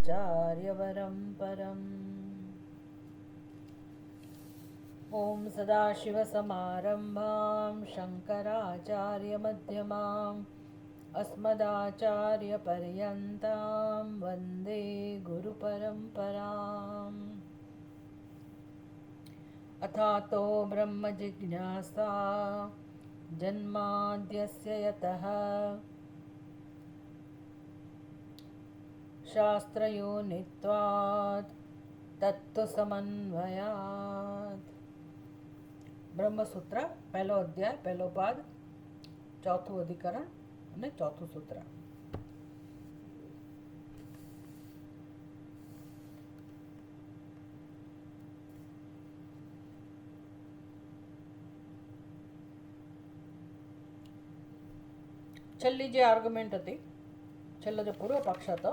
शङ्कराचार्यवरं परम्। ॐ सदाशिवसमारम्भां शङ्कराचार्यमध्यमाम् अस्मदाचार्यपर्यन्तां वन्दे गुरुपरम्पराम्। अथातो ब्रह्मजिज्ञासा जन्माद्यस्य यतः शास्त्रयोनित्वात् तत्तु समन्वयात्। ब्रह्मसूत्र पहलो अध्याय पहलो पाद चौथું અધિકરણ અને ચોથું સૂત્ર। છેલ્લી જે આર્ગ્યુમેન્ટ હતી, છેલ્લો જે પૂર્વ પક્ષ હતો,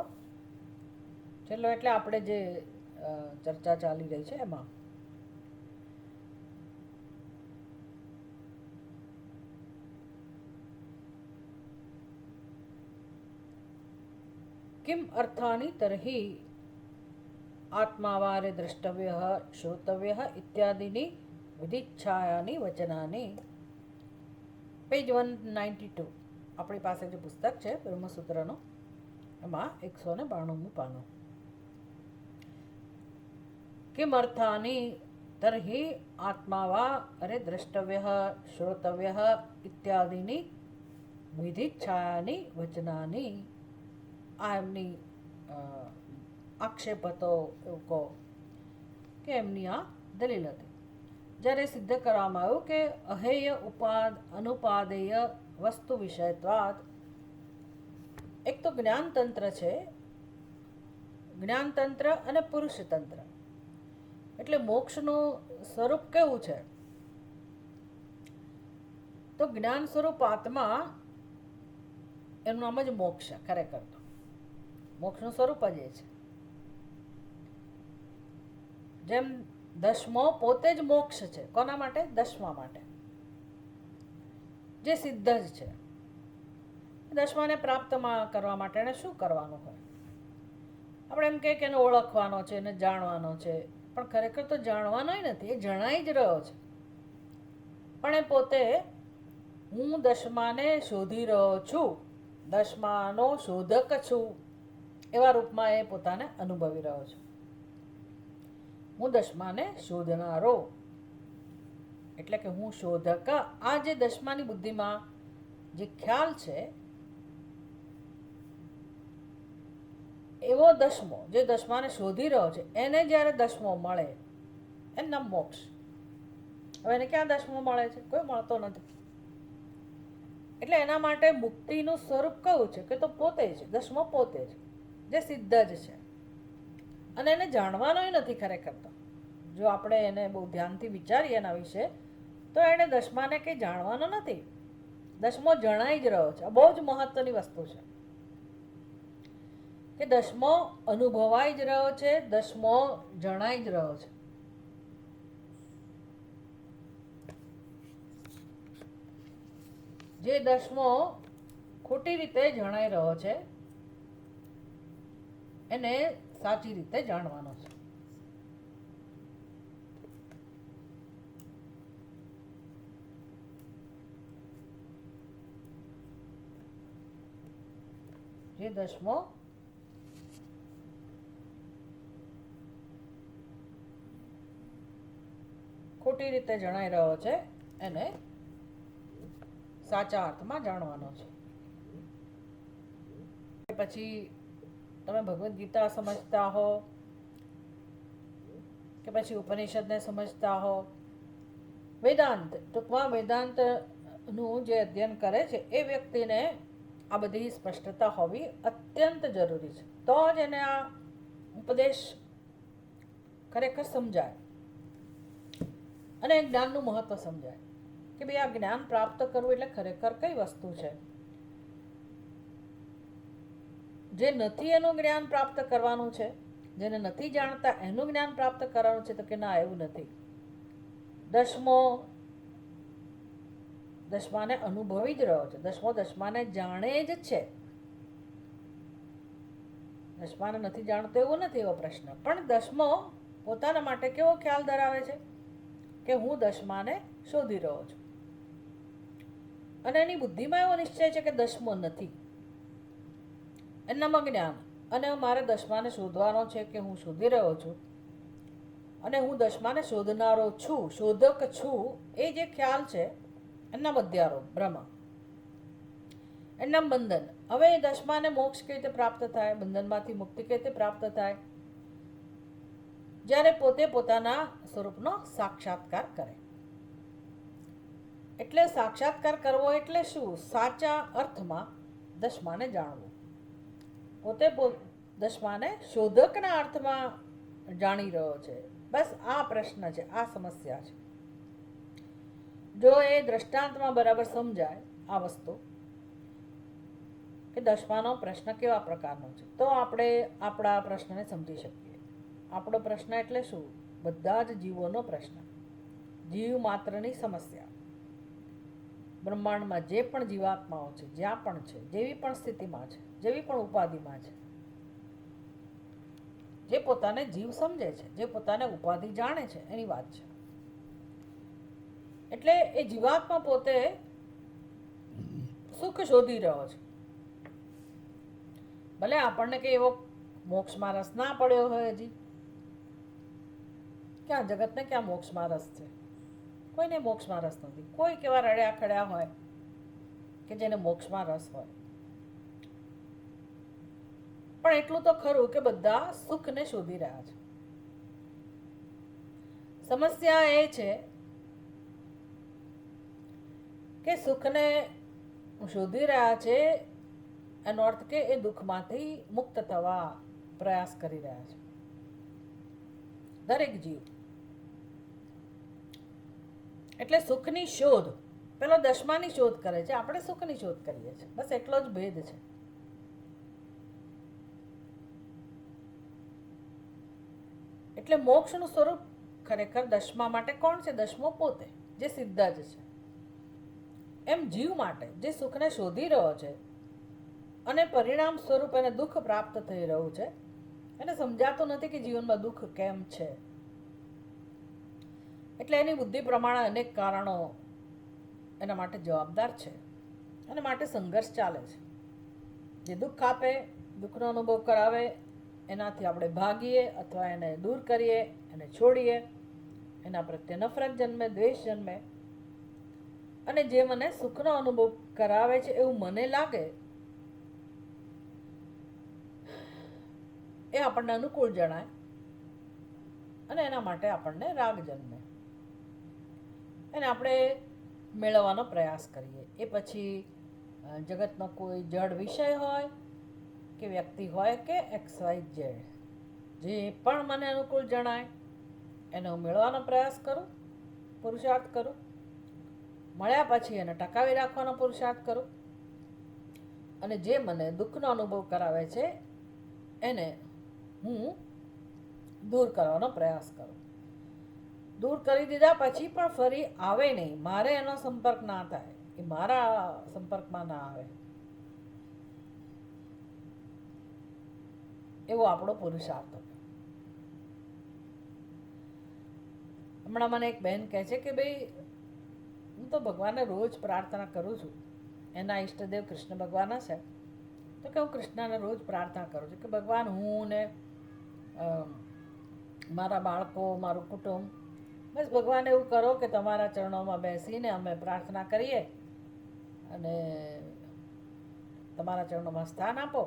છેલ્લો એટલે આપણે જે ચર્ચા ચાલી રહી છે એમાં किम अर्थानि तर्हि आत्मावारे द्रष्टव्यः श्रोतव्यः इत्यादीनि विधिच्छायानि वचनानि। पेज 192 अपनी पास जो पुस्तक है ब्रह्मसूत्रनो एमां 192 पानो। किम अर्थानि तर्हि आत्मावा अरे द्रष्टव्यः श्रोतव्यः इत्यादीनि विधिच्छायानि वचनानि। આ એમની આક્ષેપ હતો એવું કહો કે એમની આ દલીલ હતી। જ્યારે સિદ્ધ કરવામાં આવ્યું કે અહેય અનુપાદેય વસ્તુ વિષયત્વાદ, એક તો જ્ઞાનતંત્ર છે, જ્ઞાનતંત્ર અને પુરુષતંત્ર, એટલે મોક્ષનું સ્વરૂપ કેવું છે? તો જ્ઞાન સ્વરૂપ આત્મા એનું નામ જ મોક્ષ ખરેખર તો મોક્ષનું સ્વરૂપ જ એ છે। જેમ દશમો પોતે જ મોક્ષ છે, કોના માટે? દશમા માટે, જે સિદ્ધ જ છે। દશમાને પ્રાપ્ત કરવા માટે એને શું કરવાનું હોય? આપણે એમ કહીએ કે એને ઓળખવાનો છે, એને જાણવાનો છે, પણ ખરેખર તો જાણવાનો નથી, એ જણાઈ જ રહ્યો છે, પણ એ પોતે હું દશમાને શોધી રહ્યો છું, દશમાનો શોધક છું એવા રૂપમાં એ પોતાને અનુભવી રહ્યો છે। હું દશમાને શોધનારો એટલે કે હું શોધક। આ જે દશમાની બુદ્ધિમાં જે ખ્યાલ છે એવો દશમો જે દશમાને શોધી રહ્યો છે એને જ્યારે દશમો મળે એનું નામ મોક્ષ। હવે એને ક્યાં દશમો મળે છે? કોઈ મળતો નથી। એટલે એના માટે મુક્તિનું સ્વરૂપ કયું છે? કે તો પોતે જ દશમો, પોતે જ જે સિદ્ધ જ છે, અને એને જાણવાનોય નથી ખરેખર તો। જો આપણે એને બહુ ધ્યાનથી વિચારીએ એના વિશે તો એને દશમાને કંઈ જાણવાનો નથી, દશમો જણાઈ જ રહ્યો છે। આ બહુ જ મહત્વની વસ્તુ છે કે દશમો અનુભવાઈ જ રહ્યો છે, દશમો જણાઈ જ રહ્યો છે। જે દશમો ખોટી રીતે જણાઈ રહ્યો છે એને સાચી રીતે જાણવાનો છે। જે દશમો ખોટી રીતે જણાઈ રહ્યો છે એને સાચા અર્થમાં જાણવાનો છે। પછી તમે ભગવદ્ ગીતા સમજતા હો કે પછી ઉપનિષદને સમજતા હો, વેદાંત ટૂંકમાં વેદાંતનું જે અધ્યયન કરે છે એ વ્યક્તિને આ બધી સ્પષ્ટતા હોવી અત્યંત જરૂરી છે, તો જ એને આ ઉપદેશ ખરેખર સમજાય અને જ્ઞાનનું મહત્વ સમજાય કે ભાઈ આ જ્ઞાન પ્રાપ્ત કરવું એટલે ખરેખર કઈ વસ્તુ છે। જે નથી એનું જ્ઞાન પ્રાપ્ત કરવાનું છે, જેને નથી જાણતા એનું જ્ઞાન પ્રાપ્ત કરવાનું છે, તો કે ના એવું નથી। દશમો દશમાને અનુભવી જ રહ્યો છે, દશમો દશમાને જાણે જ છે। દસમાને નથી જાણતો એવું નથી એવો પ્રશ્ન, પણ દસમો પોતાના માટે કેવો ખ્યાલ ધરાવે છે કે હું દસમાને શોધી રહ્યો છું, અને એની બુદ્ધિમાં એવો નિશ્ચય છે કે દસમો નથી, એનામાં જ્ઞાન, અને મારે દસમાને શોધવાનો છે કે હું શોધી રહ્યો છું, અને હું દસમાને શોધનારો છું, શોધક છું, એ જે ખ્યાલ છે એના મધ્યારોપ ભ્રમ, એના બંધન. હવે એ દસમાને મોક્ષ કઈ રીતે પ્રાપ્ત થાય, બંધનમાંથી મુક્તિ કઈ રીતે પ્રાપ્ત થાય? જ્યારે પોતે પોતાના સ્વરૂપનો સાક્ષાત્કાર કરે. એટલે સાક્ષાત્કાર કરવો એટલે શું? સાચા અર્થમાં દસમાને જાણવું. પોતે દસમાને શોધકના અર્થમાં જાણી રહ્યો છે. બસ આ પ્રશ્ન છે, આ સમસ્યા છે. જો એ દ્રષ્ટાંતમાં બરાબર સમજાય આ વસ્તુ કે દસમાનો પ્રશ્ન કેવા પ્રકારનો છે, તો આપણે આપણા પ્રશ્નને સમજી શકીએ. આપણો પ્રશ્ન એટલે શું? બધા જ જીવોનો પ્રશ્ન, જીવ માત્રની સમસ્યા. બ્રહ્માંડમાં જે પણ જીવાત્માઓ છે, જ્યાં પણ છે, જેવી પણ સ્થિતિમાં છે, જેવી પણ ઉપાધિમાં છે, જે પોતાને જીવ સમજે છે, જે પોતાને ઉપાધિ જાણે છે, એની વાત છે. એટલે એ જીવાત્મા પોતે સુખ શોધી રહ્યો છે. ભલે આપણને કે એવો મોક્ષમાં રસ ના પડ્યો હોય, હજી ક્યાં જગતને ક્યાં મોક્ષમાં રસ છે? કોઈને મોક્ષમાં રસ નથી. કોઈ કેવા રડ્યા ખડ્યા હોય કે જેને મોક્ષમાં રસ હોય, પણ એટલું તો ખરું કે બધા સુખને શોધી રહ્યા છે. સમસ્યા એ છે કે સુખને શોધી રહ્યા છે, એનો અર્થ કે એ દુઃખમાંથી મુક્ત થવા પ્રયાસ કરી રહ્યા છે દરેક જીવ. એટલે સુખની શોધ, પેલો દસમાની શોધ કરે છે, આપણે સુખની શોધ કરીએ છીએ. બસ એટલો જ ભેદ છે. એટલે મોક્ષનું સ્વરૂપ ખરેખર દસમા માટે કોણ છે? દસમો પોતે, જે સિદ્ધ જ છે. એમ જીવ માટે જે સુખને શોધી રહ્યો છે અને પરિણામ સ્વરૂપ એને દુઃખ પ્રાપ્ત થઈ રહ્યું છે, એને સમજાતું નથી કે જીવનમાં દુઃખ કેમ છે. એટલે એની બુદ્ધિ પ્રમાણે અનેક કારણો એના માટે જવાબદાર છે, અને માટે સંઘર્ષ ચાલે છે. જે દુઃખ આપે, દુઃખનો અનુભવ કરાવે, એનાથી આપણે ભાગીએ અથવા એને દૂર કરીએ, એને છોડીએ. એના પ્રત્યે નફરત જન્મે, દ્વેષ જન્મે. અને જે મને સુખનો અનુભવ કરાવે છે એવું મને લાગે, એ આપણને અનુકૂળ જણાય, અને એના માટે આપણને રાગ જન્મે. એને આપણે મેળવવાનો પ્રયાસ કરીએ. એ પછી જગતનો કોઈ જડ વિષય હોય કે વ્યક્તિ હોય કે XYZ, જે પણ મને અનુકૂળ જણાય એને હું મેળવવાનો પ્રયાસ કરું, પુરુષાર્થ કરું. મળ્યા પછી એને ટકાવી રાખવાનો પુરુષાર્થ કરું, અને જે મને દુઃખનો અનુભવ કરાવે છે એને હું દૂર કરવાનો પ્રયાસ કરું. દૂર કરી દીધા પછી પણ ફરી આવે નહીં, મારે એનો સંપર્ક ના થાય, એ મારા સંપર્કમાં ના આવે, એવો આપણો પુરુષાર્થ હતો. હમણાં મને એક બહેન કહે છે કે ભાઈ, હું તો ભગવાનને રોજ પ્રાર્થના કરું છું, એના ઈષ્ટદેવ કૃષ્ણ ભગવાન છે, તો કે હું કૃષ્ણને રોજ પ્રાર્થના કરું છું કે ભગવાન, હું ને મારા બાળકો, મારું કુટુંબ, બસ ભગવાન એવું કરો કે તમારા ચરણોમાં બેસીને અમે પ્રાર્થના કરીએ અને તમારા ચરણોમાં સ્થાન આપો.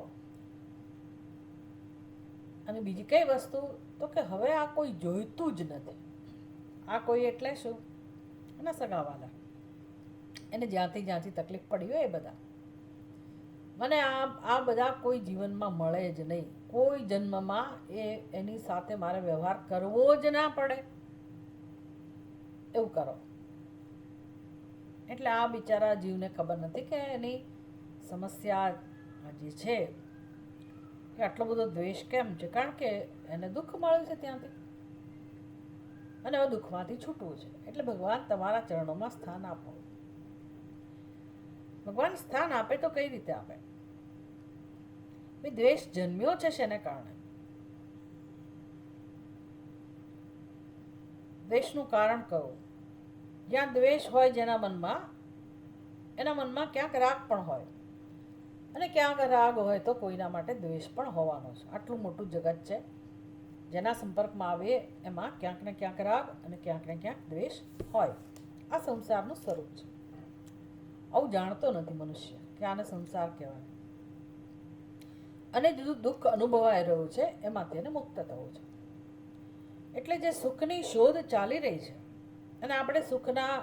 અને બીજી કઈ વસ્તુ? તો કે હવે આ કોઈ જોઈતું જ નથી. આ કોઈ એટલે શું? એના સગાવાલા, એને જ્યાંથી તકલીફ પડી હોય એ બધા. મને આ બધા કોઈ જીવનમાં મળે જ નહીં. કોઈ જન્મમાં એની સાથે મારે વ્યવહાર કરવો જ ના પડે, એવું કરો. એટલે આ બિચારા જીવને ખબર નથી કે એની સમસ્યા જે છે કે આટલો બધો દ્વેષ કેમ છે, કારણ કે એને દુઃખ મળ્યું છે ત્યાંથી, અને હવે દુઃખમાંથી છૂટવું છે. એટલે ભગવાન તમારા ચરણોમાં સ્થાન આપો. ભગવાન સ્થાન આપે તો કઈ રીતે આપે? એ દ્વેષ જન્મ્યો છે શેને કારણે? દ્વેષનું કારણ કયું? જ્યાં દ્વેષ હોય જેના મનમાં, એના મનમાં ક્યાંક રાગ પણ હોય, અને ક્યાંક રાગ હોય તો કોઈના માટે દ્વેષ પણ હોવાનો છે. આટલું મોટું જગત છે, જેના સંપર્કમાં આવીએ એમાં ક્યાંક ને ક્યાંક રાગ અને ક્યાંક ને ક્યાંક દ્વેષ હોય. આ સંસારનું સ્વરૂપ છે. આવું જાણતો નથી મનુષ્ય કે આને સંસાર કહેવાય, અને જે દુઃખ અનુભવાઈ રહ્યું છે એમાંથી એને મુક્ત થવું છે. એટલે જે સુખની શોધ ચાલી રહી છે, અને આપણે સુખના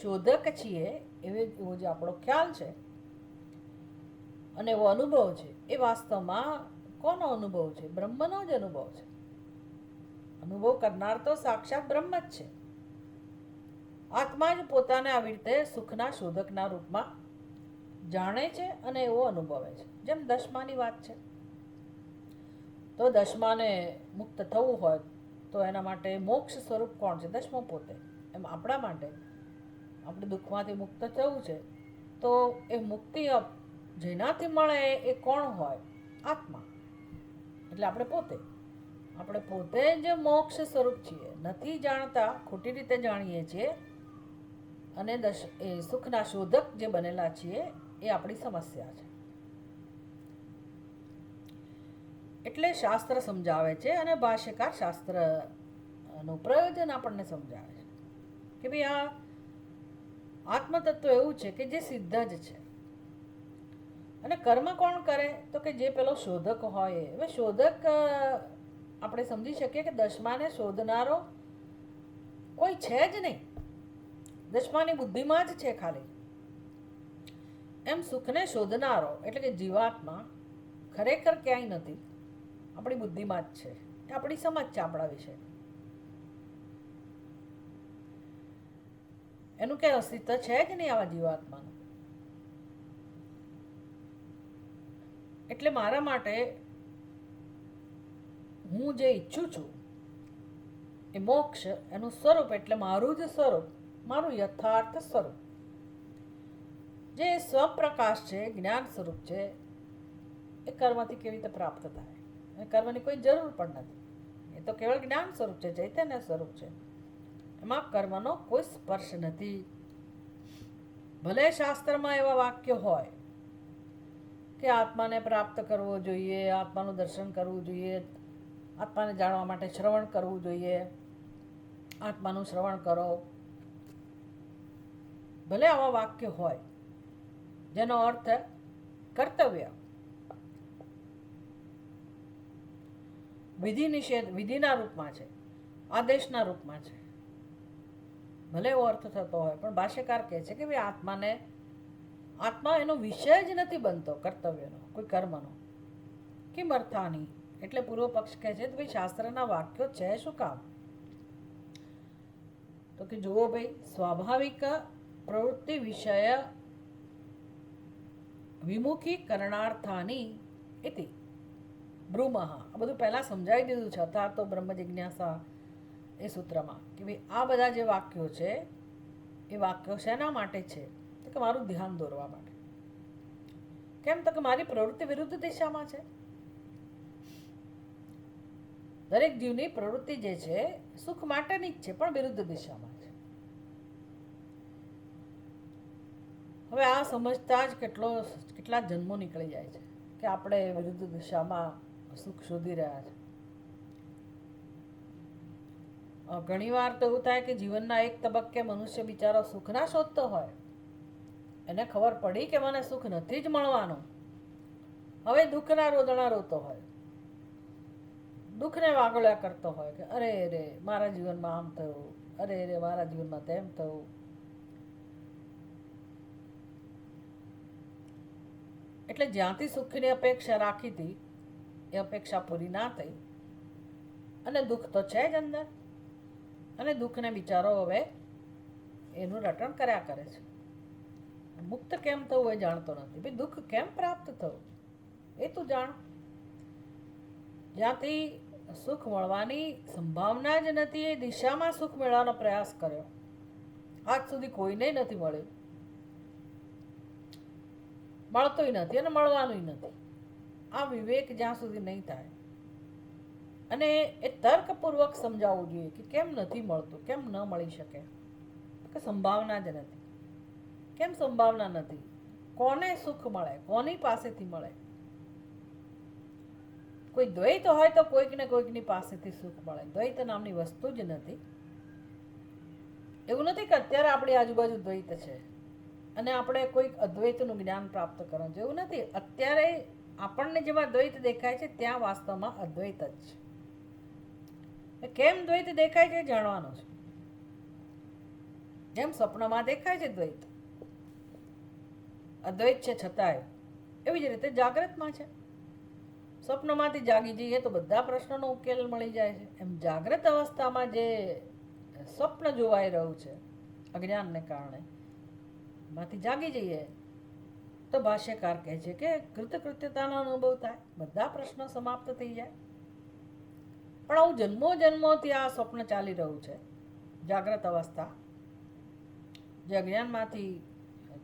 શોધક છીએ એવો જે આપણો ખ્યાલ છે અને એવો અનુભવ છે, એ વાસ્તવમાં કોનો અનુભવ છે? બ્રહ્મનો જ અનુભવ છે. અનુભવ કરનાર તો સાક્ષાત બ્રહ્મ જ છે. આત્મા જ પોતાને આવી રીતે સુખના શોધકના રૂપમાં જાણે છે અને એવો અનુભવે છે. જેમ દશમાની વાત છે, તો દશમાને મુક્ત થવું હોય તો એના માટે મોક્ષ સ્વરૂપ કોણ છે? દશમો પોતે. એમ આપણા માટે આપણે દુઃખમાંથી મુક્ત થવું છે, તો એ મુક્તિ જેનાથી મળે એ કોણ હોય? આત્મા. એટલે આપણે પોતે જ મોક્ષ સ્વરૂપ છીએ. નથી જાણતા, ખોટી રીતે જાણીએ છીએ, અને એ સુખના શોધક જે બનેલા છીએ એ આપણી સમસ્યા છે. એટલે શાસ્ત્ર સમજાવે છે, અને ભાષ્યકાર શાસ્ત્રનું પ્રયોજન આપણને સમજાવે છે કે ભાઈ આ આત્મતત્વ એવું છે કે જે સિદ્ધ જ છે. અને કર્મ કોણ કરે? તો કે જે પેલો શોધક હોય. હવે શોધક આપણે સમજી શકીએ કે દશમાને શોધનારો કોઈ છે જ નહીં, દશમાની બુદ્ધિમાં જ છે ખાલી. એમ સુખને શોધનારો એટલે કે જીવાત્મા ખરેખર ક્યાંય નથી, આપણી બુદ્ધિમાં જ છે. એ આપણી સમજ છે આપણા વિશે. એનું ક્યાંય અસ્તિત્વ છે જ નહીં આવા જીવાત્માનું. એટલે મારા માટે હું જે ઈચ્છું છું એ મોક્ષ, એનું સ્વરૂપ એટલે મારું જ સ્વરૂપ, મારું યથાર્થ સ્વરૂપ, જે સ્વપ્રકાશ છે, જ્ઞાન સ્વરૂપ છે, એ કર્મથી કેવી રીતે પ્રાપ્ત થાય? અને કર્મની કોઈ જરૂર પણ નથી. એ તો કેવળ જ્ઞાન સ્વરૂપ છે, ચૈતન્ય સ્વરૂપ છે. એમાં કર્મનો કોઈ સ્પર્શ નથી. ભલે શાસ્ત્રમાં એવા વાક્ય હોય કે આત્માને પ્રાપ્ત કરવો જોઈએ, આત્માનું દર્શન કરવું જોઈએ, આત્માને જાણવા માટે શ્રવણ કરવું જોઈએ, આત્માનું શ્રવણ કરો. ભલે આવા વાક્ય હોય જેનો અર્થ કર્તવ્ય, વિધિ નિષેધ, વિધિના રૂપમાં છે, આદેશના રૂપમાં છે, ભલે એવો અર્થ થતો હોય, પણ ભાષ્યકાર કહે છે કે ભાઈ આત્મા એનો વિષય જ નથી બનતો, કર્તવ્યનો, કોઈ કર્મનો. કિમ અર્થાની? એટલે પૂર્વ પક્ષ કહે છે ભાઈ શાસ્ત્રના વાક્યો છે શું કામ? તો કે જુઓ ભાઈ, સ્વાભાવિક પ્રવૃત્તિ વિષય વિમુખીકરણાર્થાની ઇતિ બ્રૂમઃ. આ બધું પહેલાં સમજાવી દીધું છે અથાર્થો બ્રહ્મ જિજ્ઞાસા એ સૂત્રમાં, કે ભાઈ આ બધા જે વાક્યો છે એ વાક્યો શેના માટે છે? તો કે મારું ધ્યાન દોરવા માટે. કેમ? તો કે મારી પ્રવૃત્તિ વિરુદ્ધ દિશામાં છે. દરેક જીવની પ્રવૃત્તિ જે છે સુખ માટેની જ છે, પણ વિરુદ્ધ દિશામાં છે. હવે આ સમજતા જ કેટલા જન્મો નીકળી જાય છે કે આપણે વિરુદ્ધ દિશામાં સુખ શોધી રહ્યા છે. ઘણી વાર તો એવું થાય કે જીવનના એક તબક્કે મનુષ્ય બિચારો સુખ ના શોધતો હોય, એને ખબર પડી કે મને સુખ નથી જ મળવાનું, હવે દુઃખના રોદણા રોતો હોય, દુઃખને વાગોળ્યા કરતો હોય કે અરે રે મારા જીવનમાં આમ થયું, અરે રે મારા જીવનમાં તેમ થયું. એટલે જ્યાંથી સુખની અપેક્ષા રાખી હતી એ અપેક્ષા પૂરી ના થઈ, અને દુઃખ તો છે જ અંદર, અને દુઃખને બિચારો હવે એનું રટણ કર્યા કરે છે. મુક્ત કેમ થવું એ જાણતો નથી. ભાઈ દુઃખ કેમ પ્રાપ્ત થવું એ તું જાણ. જ્યાંથી સુખ મળવાની સંભાવના જ નથી એ દિશામાં સુખ મેળવવાનો પ્રયાસ કર્યો, આજ સુધી કોઈને નથી મળ્યું, મળતોય નથી અને મળવાનું નથી. આ વિવેક જ્યાં સુધી નહીં થાય અને એ તર્કપૂર્વક સમજાવવું જોઈએ કે કેમ નથી મળતું, કેમ ન મળી શકે, કે સંભાવના જ નથી. કેમ સંભાવના નથી? કોને સુખ મળે, કોની પાસેથી મળે? કોઈ દ્વૈત હોય તો કોઈક ને કોઈકની પાસેથી સુખ મળે. દ્વૈત નામની વસ્તુ જ નથી. એવું નથી કે અત્યારે આપણી આજુબાજુ દ્વૈત છે અને આપણે કોઈક અદ્વૈતનું જ્ઞાન પ્રાપ્ત કરવાનું છે, એવું નથી. અત્યારે આપણને જેમાં દ્વૈત દેખાય છે ત્યાં વાસ્તવમાં અદ્વૈત જ છે. કેમ દ્વૈત દેખાય છે જાણવાનું છે. જેમ સ્વપ્નમાં દેખાય છે દ્વૈત, અદ્વૈત છે છતાંય, એવી જ રીતે જાગ્રતમાં છે. સ્વપ્નમાંથી જાગી જઈએ તો બધા પ્રશ્નોનો ઉકેલ મળી જાય છે. એમ જાગ્રત અવસ્થામાં જે સ્વપ્ન જોવાઈ રહ્યું છે અજ્ઞાનને કારણે, માંથી જાગી જઈએ તો ભાષ્યકાર કહે છે કે કૃતકૃત્યતાનો અનુભવ થાય, બધા પ્રશ્નો સમાપ્ત થઈ જાય. પણ આવું જન્મો જન્મોથી આ સ્વપ્ન ચાલી રહ્યું છે, જાગ્રત અવસ્થા જે અજ્ઞાનમાંથી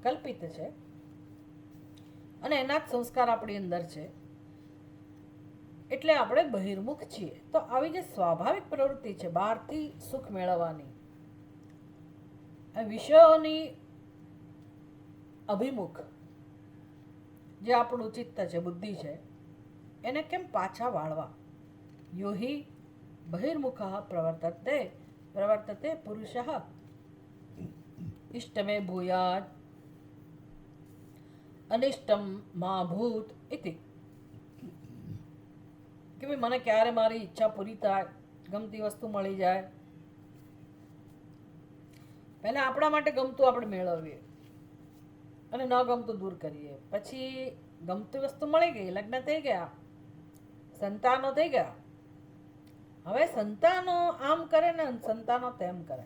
કલ્પિત છે અને એના જ સંસ્કાર આપણી અંદર છે, એટલે આપણે બહિર્મુખ છીએ. તો આવી જે સ્વાભાવિક પ્રવૃત્તિ છે બહારથી સુખ મેળવવાની, વિષયોની અભિમુખ જે આપણું ચિત્ત છે, બુદ્ધિ છે, એને કેમ પાછા વાળવા? યોહી બહિર્મુખ પ્રવર્તતે પુરુષ ઇષ્ટમે ભૂયાત અનિષ્ટમ મા ભૂત ઇતિ. કે ભાઈ મને ક્યારે મારી ઈચ્છા પૂરી થાય, ગમતી વસ્તુ મળી જાય. પહેલા આપણા માટે ગમતું આપણે મેળવીએ અને ન ગમતું દૂર કરીએ. પછી ગમતી વસ્તુ મળી ગઈ, લગ્ન થઈ ગયા, સંતાનો થઈ ગયા. હવે સંતાનો આમ કરે ને સંતાનો તેમ કરે,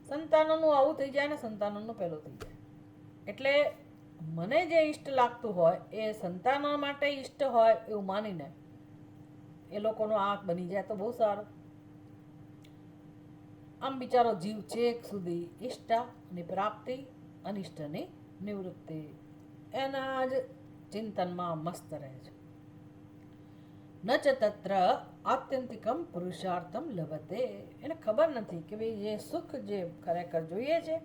સંતાનોનું આવું થઈ જાય ને સંતાનોનું પેલું થઈ જાય. એટલે મને જે ઈષ્ટ લાગતું હોય એ સંતાનો માટે ઈષ્ટ હોય એવું માનીને એ લોકોનો આંખ બની જાય તો બહુ સારું. આમ બિચારો જીવ છેક સુધી ઈષ્ટની પ્રાપ્તિ, અનિષ્ટની નિવૃત્તિ, એના જ ચિંતનમાં મસ્ત રહે છે. ન ચ તત્ર આત્યંતિકમ પુરુષાર્થમ લભતે. એને ખબર નથી કે ભાઈ એ સુખ જે ખરેખર જોઈએ છે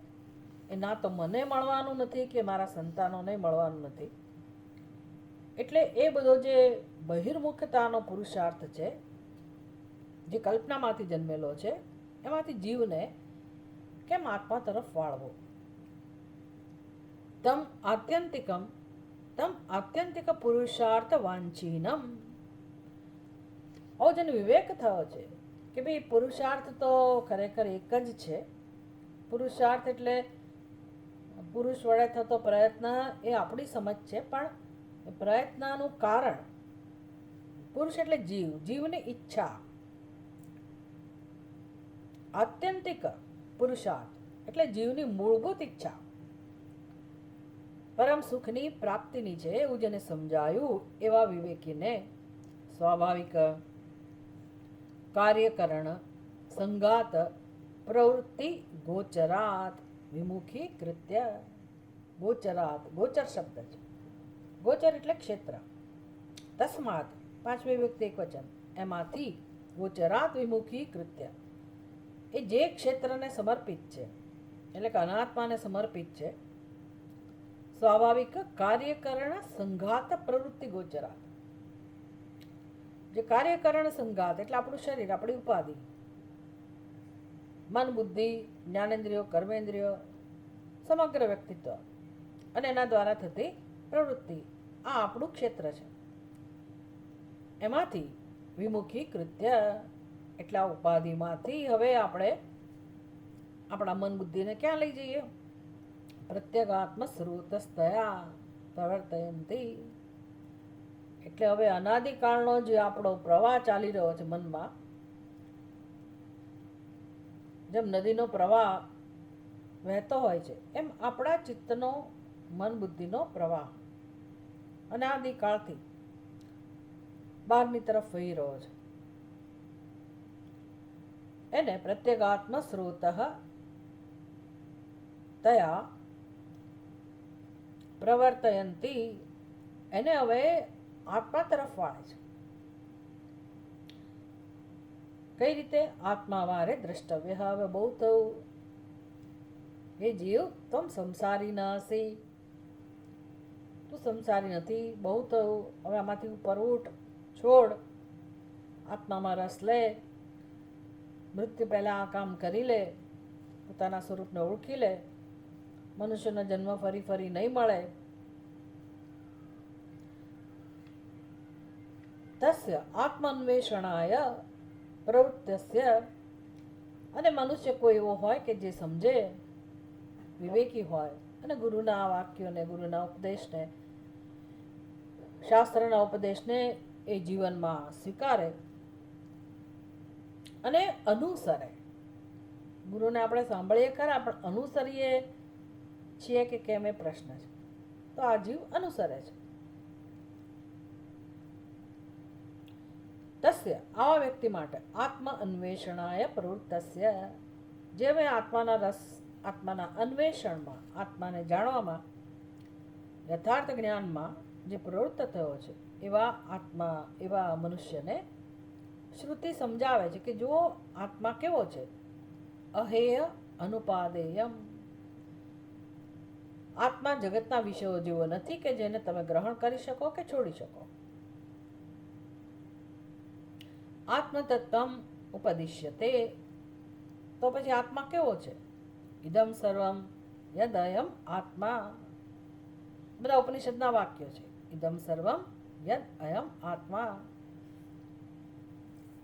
એ ના તો મને મળવાનું નથી કે મારા સંતાનોને મળવાનું નથી. એટલે એ બધો જે બહિર્મુખતાનો પુરુષાર્થ છે, જે કલ્પનામાંથી જન્મેલો છે, એમાંથી જીવને કેમ આત્મા તરફ વાળવો? તમ આત્યંતિક પુરુષાર્થ વાંચીનમ. આવો જેને વિવેક થયો છે કે ભાઈ પુરુષાર્થ તો ખરેખર એક જ છે. પુરુષાર્થ એટલે પુરુષ વડે થતો પ્રયત્ન એ આપણી સમજ છે, પણ પ્રયત્નનું કારણ પુરુષ એટલે જીવ, જીવની ઈચ્છા. આત્યંતિક પુરુષાર્થ એટલે જીવની મૂળભૂત ઈચ્છા પરમ સુખની પ્રાપ્તિની છે. એવું જેને સમજાયું એવા વિવેકીને સ્વાભાવિક કાર્યકરણ સંગાત પ્રવૃત્તિ ગોચરાત વિમુખી કૃત્ય. ગોચરાત, ગોચર શબ્દ છે. ગોચર એટલે ક્ષેત્ર. તસ્માત પાંચમી વ્યક્તિ એક વચન, એમાંથી ગોચરાત વિમુખી કૃત્ય, એ જે ક્ષેત્રને સમર્પિત છે એટલે કે અનાત્માને સમર્પિત છે, સ્વાભાવિક કાર્યકરણ સંઘાત પ્રવૃત્તિ ગોચરાત. જે કાર્યકરણ સંઘાત એટલે આપણું શરીર, આપણી ઉપાધિ, મન, બુદ્ધિ, જ્ઞાનેન્દ્રિયો, કર્મેન્દ્રિયો, સમગ્ર વ્યક્તિત્વ અને એના દ્વારા થતી પ્રવૃત્તિ, આ આપણું ક્ષેત્ર છે. એમાંથી વિમુખી કૃત્ય એટલે આ ઉપાધિમાંથી હવે આપણે આપણા મન બુદ્ધિને ક્યાં લઈ જઈએ? પ્રત્યેગાત્મ સ્રોતસ્તયા પ્રવર્તયંતી. એટલે હવે અનાદિકાળનો જે આપણો પ્રવાહ ચાલી રહ્યો છે મનમાં, જેમ નદીનો પ્રવાહ વહેતો હોય છે એમ આપણા ચિત્તનો, મન બુદ્ધિનો પ્રવાહ અનાદિકાળથી બહારની તરફ વહી રહ્યો છે. એને પ્રત્યેગાત્મ સ્રોત તયા પ્રવર્તયંતી. એને હવે આત્મા તરફ વાળે છે. કઈ રીતે? આત્મા વારે દ્રષ્ટવ્ય. હવે બહુ થયું, હે જીવ, તમ સંસારી ન હસી, તું સંસારી નથી, બહુ થયું, હવે આમાંથી ઉપર ઉઠ, છોડ, આત્મામાં રસ લે, મૃત્યુ પહેલાં આ કામ કરી લે, પોતાના સ્વરૂપને ઓળખી લે, મનુષ્યનો જન્મ ફરી ફરી નહીં મળે. તસ્ય આત્માન્વેષણાય પ્રવૃત્તસ્ય. અને મનુષ્ય કોઈ એવો હોય કે જે સમજે, વિવેકી હોય અને ગુરુના વાક્યોને, ગુરુના ઉપદેશને, શાસ્ત્રના ઉપદેશને એ જીવનમાં સ્વીકારે અને અનુસરે. ગુરુને આપણે સાંભળીએ ખરા, પણ અનુસરીએ છીએ કે કેમ એ પ્રશ્ન છે. તો આ જીવ અનુસરે છે. તસ્ય, આવા વ્યક્તિ માટે, આત્મ અન્વેષણાય પ્રવૃત્તસ્ય, જે મેં આત્માના રસ, આત્માના અન્વેષણમાં, આત્માને જાણવામાં, યથાર્થ જ્ઞાનમાં જે પ્રવૃત્ત થયો છે, એવા આત્મા, એવા મનુષ્યને શ્રુતિ સમજાવે છે કે જો આત્મા કેવો છે, અહેય અનુપાદેયમ. આત્મા જગતના વિષયો જેવો નથી કે જેને તમે ગ્રહણ કરી શકો કે છોડી શકો. આત્મતત્વમ ઉપદિશ્યતે. તો પછી આત્મા કેવો છે? ઇદમ સર્વમ યદયમ આત્મા. બધા ઉપનિષદના વાક્યો છે. ઇદમ સર્વમ યદ અયમ આત્મા.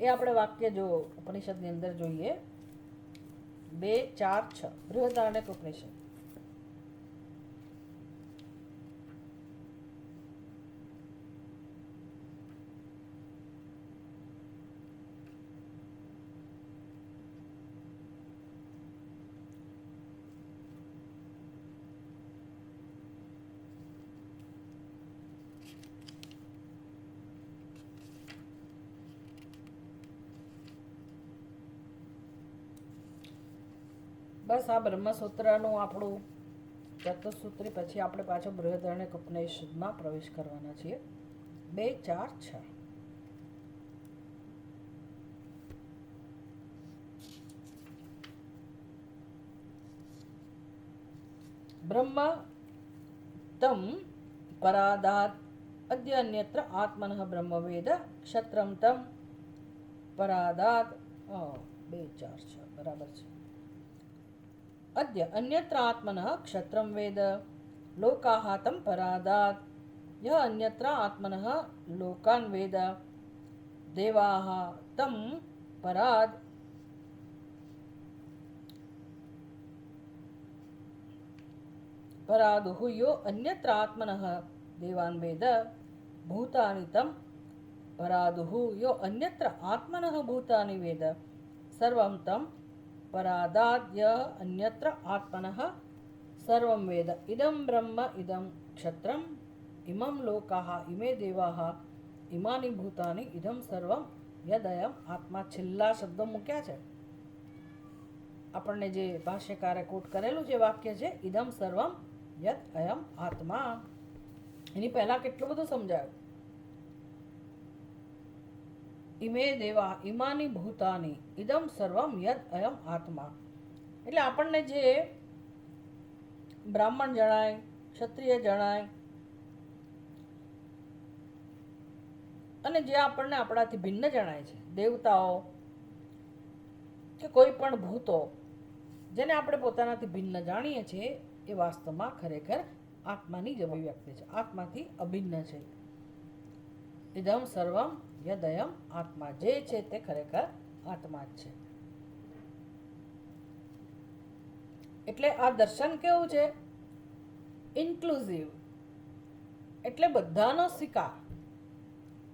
એ આપણે વાક્ય જો ઉપનિષદની અંદર જોઈએ, 2, 4, 6, બૃહદારણ્યક ઉપનિષદ. બસ આ બ્રહ્મસૂત્રનું આપણું ચતુસૂત્રી, પછી આપણે પાછો બૃહદારણ્યક ઉપનિષદમાં પ્રવેશ કરવાના છીએ. 2, 4, 6. બ્રહ્મ તમ પરાદાત અદ્ય અન્યત્ર આત્મનઃ બ્રહ્મવેદ ક્ષત્રમ તમ પરાદાત. 2, 4, 6 બરાબર છે. અદ્ય અન્યત્ર આત્મનઃ ક્ષત્રમ વેદ લોકાહ તમ પરાદાત યહ અન્યત્ર આત્મનઃ લોકાન વેદ દેવાહ તમ પરાદ. પરાદુઃ યો અન્યત્ર આત્મનઃ દેવાન વેદ ભૂતાનિ તમ પરાદુઃ યો અન્યત્ર આત્મનઃ ભૂતાનિ વેદ સર્વં તમ પરાદાદ્ય અન્યત્ર આત્મનઃ સર્વં વેદ. ઇદમ બ્રહ્મ ઇદમ ક્ષત્રમ ઇમમ લોકાહ ઇમે દેવાહ ઇમાની ભૂતાની ઇદમ સર્વમ યદયમ આત્મા. છેલ્લા શબ્દો મૂક્યા છે. આપણને જે ભાષ્યકારે કોટ કરેલું જે વાક્ય છે, ઇદમ સર્વમ યદ અયમ આત્મા. એની પહેલા કેટલું બધું સમજાયું. ઇમે દેવા ઇમાની ભૂતાની ઇદમ સર્વમ યદ અયમ આત્મા. એટલે આપણને જે બ્રાહ્મણ જણાય, ક્ષત્રિય જણાય, અને જે આપણને આપણાથી ભિન્ન જણાય છે, દેવતાઓ કે કોઈ પણ ભૂતો, જેને આપણે પોતાનાથી ભિન્ન જાણીએ છીએ, એ વાસ્તવમાં ખરેખર આત્માની જ અભિવ્યક્તિ છે, આત્માથી અભિન્ન છે. ઇદમ સર્વમ યદયમ આત્મા. જે છે તે ખરેખર આત્મા જ છે. એટલે આ દર્શન કેવું છે? ઇન્ક્લુઝિવ, એટલે બધાનો સ્વીકાર,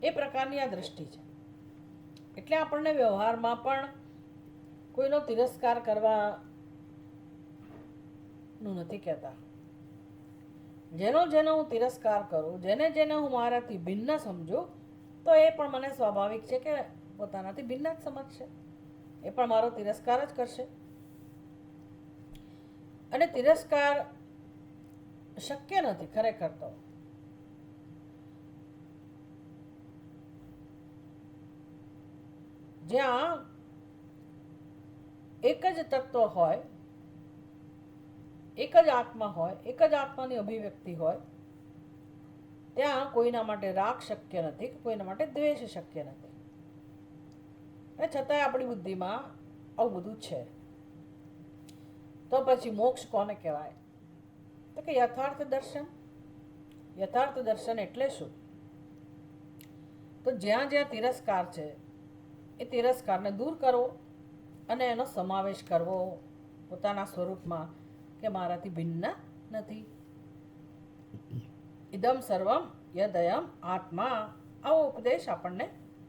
એ પ્રકારની આ દ્રષ્ટિ છે. એટલે આપણને વ્યવહારમાં પણ કોઈનો તિરસ્કાર કરવાનું નથી કહેતા. જેનો જેનો હું તિરસ્કાર કરું, જેને જેને હું મારાથી ભિન્ન સમજું, તો એ પણ મને સ્વાભાવિક છે કે પોતાનાથી ભિન્ન જ સમજશે, એ પણ મારો તિરસ્કાર જ કરશે. અને તિરસ્કાર શક્ય નથી ખરેખર તો. જ્યાં એક જ તત્વ હોય, એક જ આત્મા હોય, એક જ આત્માની અભિવ્યક્તિ હોય, ત્યાં કોઈના માટે રાગ શક્ય નથી કે કોઈના માટે દ્વેષ શક્ય નથી. અને છતાંય આપણી બુદ્ધિમાં આવું બધું છે. તો પછી મોક્ષ કોને કહેવાય? તો કે યથાર્થ દર્શન. યથાર્થ દર્શન એટલે શું? તો જ્યાં જ્યાં તિરસ્કાર છે એ તિરસ્કારને દૂર કરવો અને એનો સમાવેશ કરવો પોતાના સ્વરૂપમાં કે મારાથી ભિન્ન નથી. ઇદમ સર્વમ યદયમ આત્મા, આવો ઉપદેશ આપણને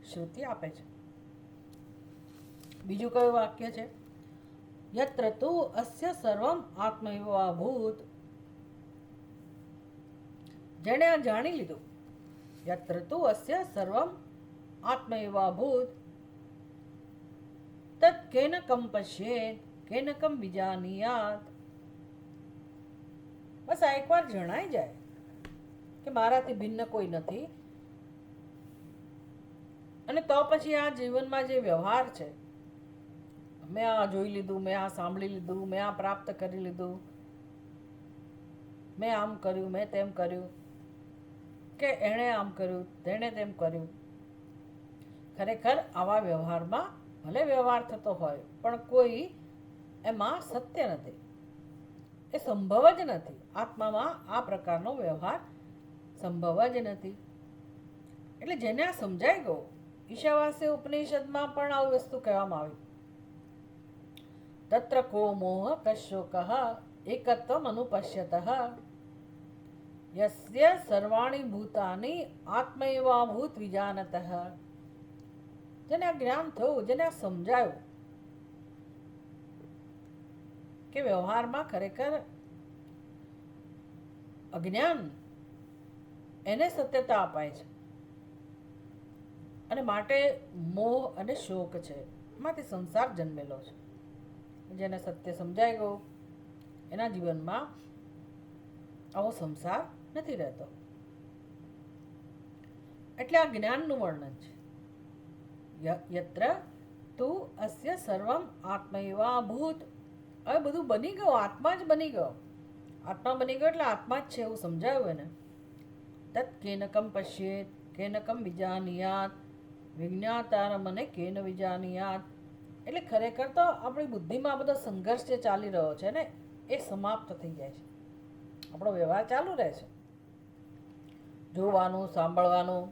શ્રુતિ આપે છે. બીજું કયું વાક્ય છે? યત્ર તુ અસ્ય સર્વમ આત્મૈવાભૂત. જેણે આ જાણી લીધું, યત્ર તુ અસ્ય સર્વમ આત્મૈવાભૂત તત કેનકમ પશ્યેત કેનકમ વિજાનીયાત. બસ આ એકવાર જણાઈ જાય કે મારાથી ભિન્ન કોઈ નથી, અને તો પછી આ જીવનમાં જે વ્યવહાર છે, મેં આ જોઈ લીધું, મેં આ સાંભળી લીધું, મેં આ પ્રાપ્ત કરી લીધું, મેં આમ કર્યું, મેં તેમ કર્યું, કે એણે આમ કર્યું, તેણે તેમ કર્યું. ખરેખર આવા વ્યવહારમાં ભલે વ્યવહાર થતો હોય પણ કોઈ એમાં સત્ય નથી, એ સંભવ જ નથી. આત્મામાં આ પ્રકારનો વ્યવહાર સંભવ જ નથી. એટલે જેને આ સમજાઈ ગયો, ઈશાવાસ્ય ઉપનિષદમાં પણ આ વસ્તુ કહેવામાં આવી, તત્ર કો મોહ કશોકઃ એકત્વમ અનુપશ્યતઃ યસ્ય સર્વાણી ભૂતાની આત્મૈવાભૂત વિજાનતઃ. જેને આ જ્ઞાન થયું, જેને આ સમજાયું કે વ્યવહારમાં ખરેખર અજ્ઞાન એને સત્યતા અપાય છે, અને માટે મોહ અને શોક છે, એમાંથી સંસાર જન્મેલો છે. જેને સત્ય સમજાઈ ગયું એના જીવનમાં આવો સંસાર નથી રહેતો. એટલે આ જ્ઞાનનું વર્ણન છે. યત્ર તુ અસ્ય સર્વમ આત્મૈવાભૂત. હવે બધું બની ગયું, આત્મા જ બની ગયો. આત્મા બની ગયો એટલે આત્મા જ છે એવું સમજાયું એને. તત કેનકમ પશ્યેત કેનકમ વિજાનીયાત વિજ્ઞાતારમ અને કેન વિજાનીયાત. એટલે ખરેખર તો આપણી બુદ્ધિમાં આ બધો સંઘર્ષ જે ચાલી રહ્યો છે ને, એ સમાપ્ત થઈ જાય છે. આપણો વ્યવહાર ચાલુ રહે છે, જોવાનું, સાંભળવાનું,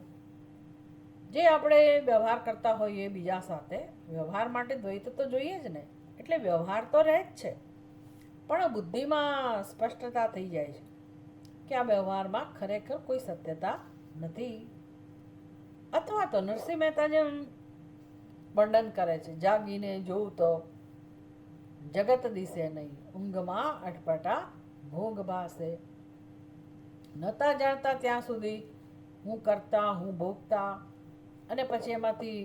જે આપણે વ્યવહાર કરતા હોઈએ બીજા સાથે. વ્યવહાર માટે દ્વૈત તો જોઈએ જ ને, એટલે વ્યવહાર તો રહે જ છે, પણ બુદ્ધિમાં સ્પષ્ટતા થઈ જાય છે કે આ વ્યવહારમાં ખરેખર કોઈ સત્યતા નથી. અથવા તો નરસિંહ મહેતા જેમ વર્ણન કરે છે, જાગીને જોઉં તો જગત દિશે નહીં, ઊંઘમાં અટપટા ભોગ ભાસે. નતા જાણતા ત્યાં સુધી હું કરતા, હું ભોગતા, અને પછી એમાંથી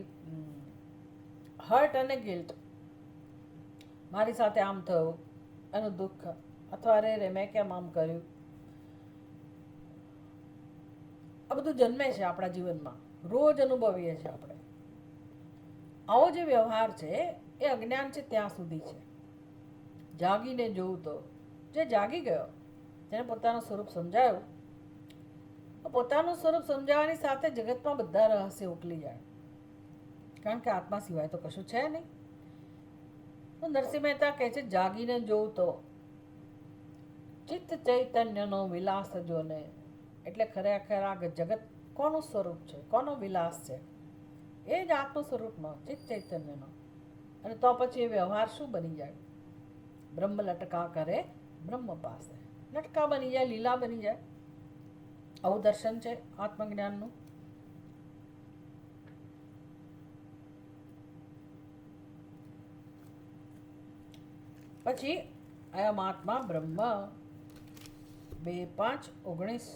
હર્ટ અને ગિલ્ટ, મારી સાથે આમ થયું, એનું દુઃખ, અથવા અરે રે મેં કેમ આમ કર્યું, આ બધું જન્મે છે આપણા જીવનમાં, રોજ અનુભવીએ છીએ આપણે. આવો જે વ્યવહાર છે એ અજ્ઞાન છે ત્યાં સુધી છે. જાગીને જોઉં તો, જે જાગી ગયો, જેને પોતાનું સ્વરૂપ સમજાયું, પોતાનું સ્વરૂપ સમજાવવાની સાથે જગતમાં બધા રહસ્ય ઉકલી જાય, કારણ કે આત્મા સિવાય તો કશું છે નહીં. તો નરસિંહ મહેતા કહે છે, જાગીને જોઉં તો ચિત્ત ચૈતન્યનો વિલાસ જોને. એટલે ખરેખર આ જગત કોનું સ્વરૂપ છે, કોનો વિલાસ છે? એ જ આત્મ સ્વરૂપનો, ચિત્ત ચૈતન્યનો. અને તો પછી એ વ્યવહાર શું બની જાય? બ્રહ્મ લટકા કરે બ્રહ્મ પાસે, લટકા બની જાય, લીલા બની જાય. આવું દર્શન છે આત્મજ્ઞાનનું. પછી અયમ આત્મા બ્રહ્મ 2:5-19.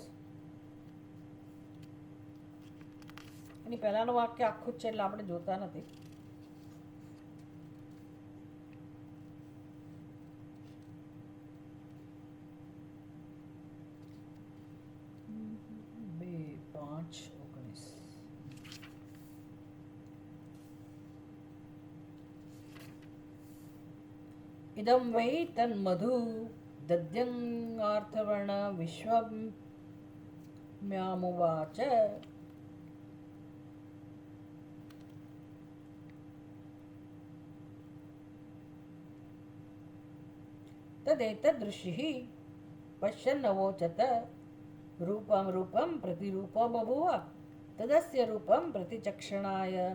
એની પહેલાનું વાક્ય આખું જ છે એટલે આપણે જોતા નથી. ઇદમ વૈ તન્મધુ દદ્યંગાર્થવર્ણ વિશ્વમ્યામુવાચ તદેતદૃષિઃ પશ્યન્નવોચત રૂપમ રૂપમ પ્રતિરૂપો બભુવ તદસ્ય રૂપમ પ્રતિચક્ષણાય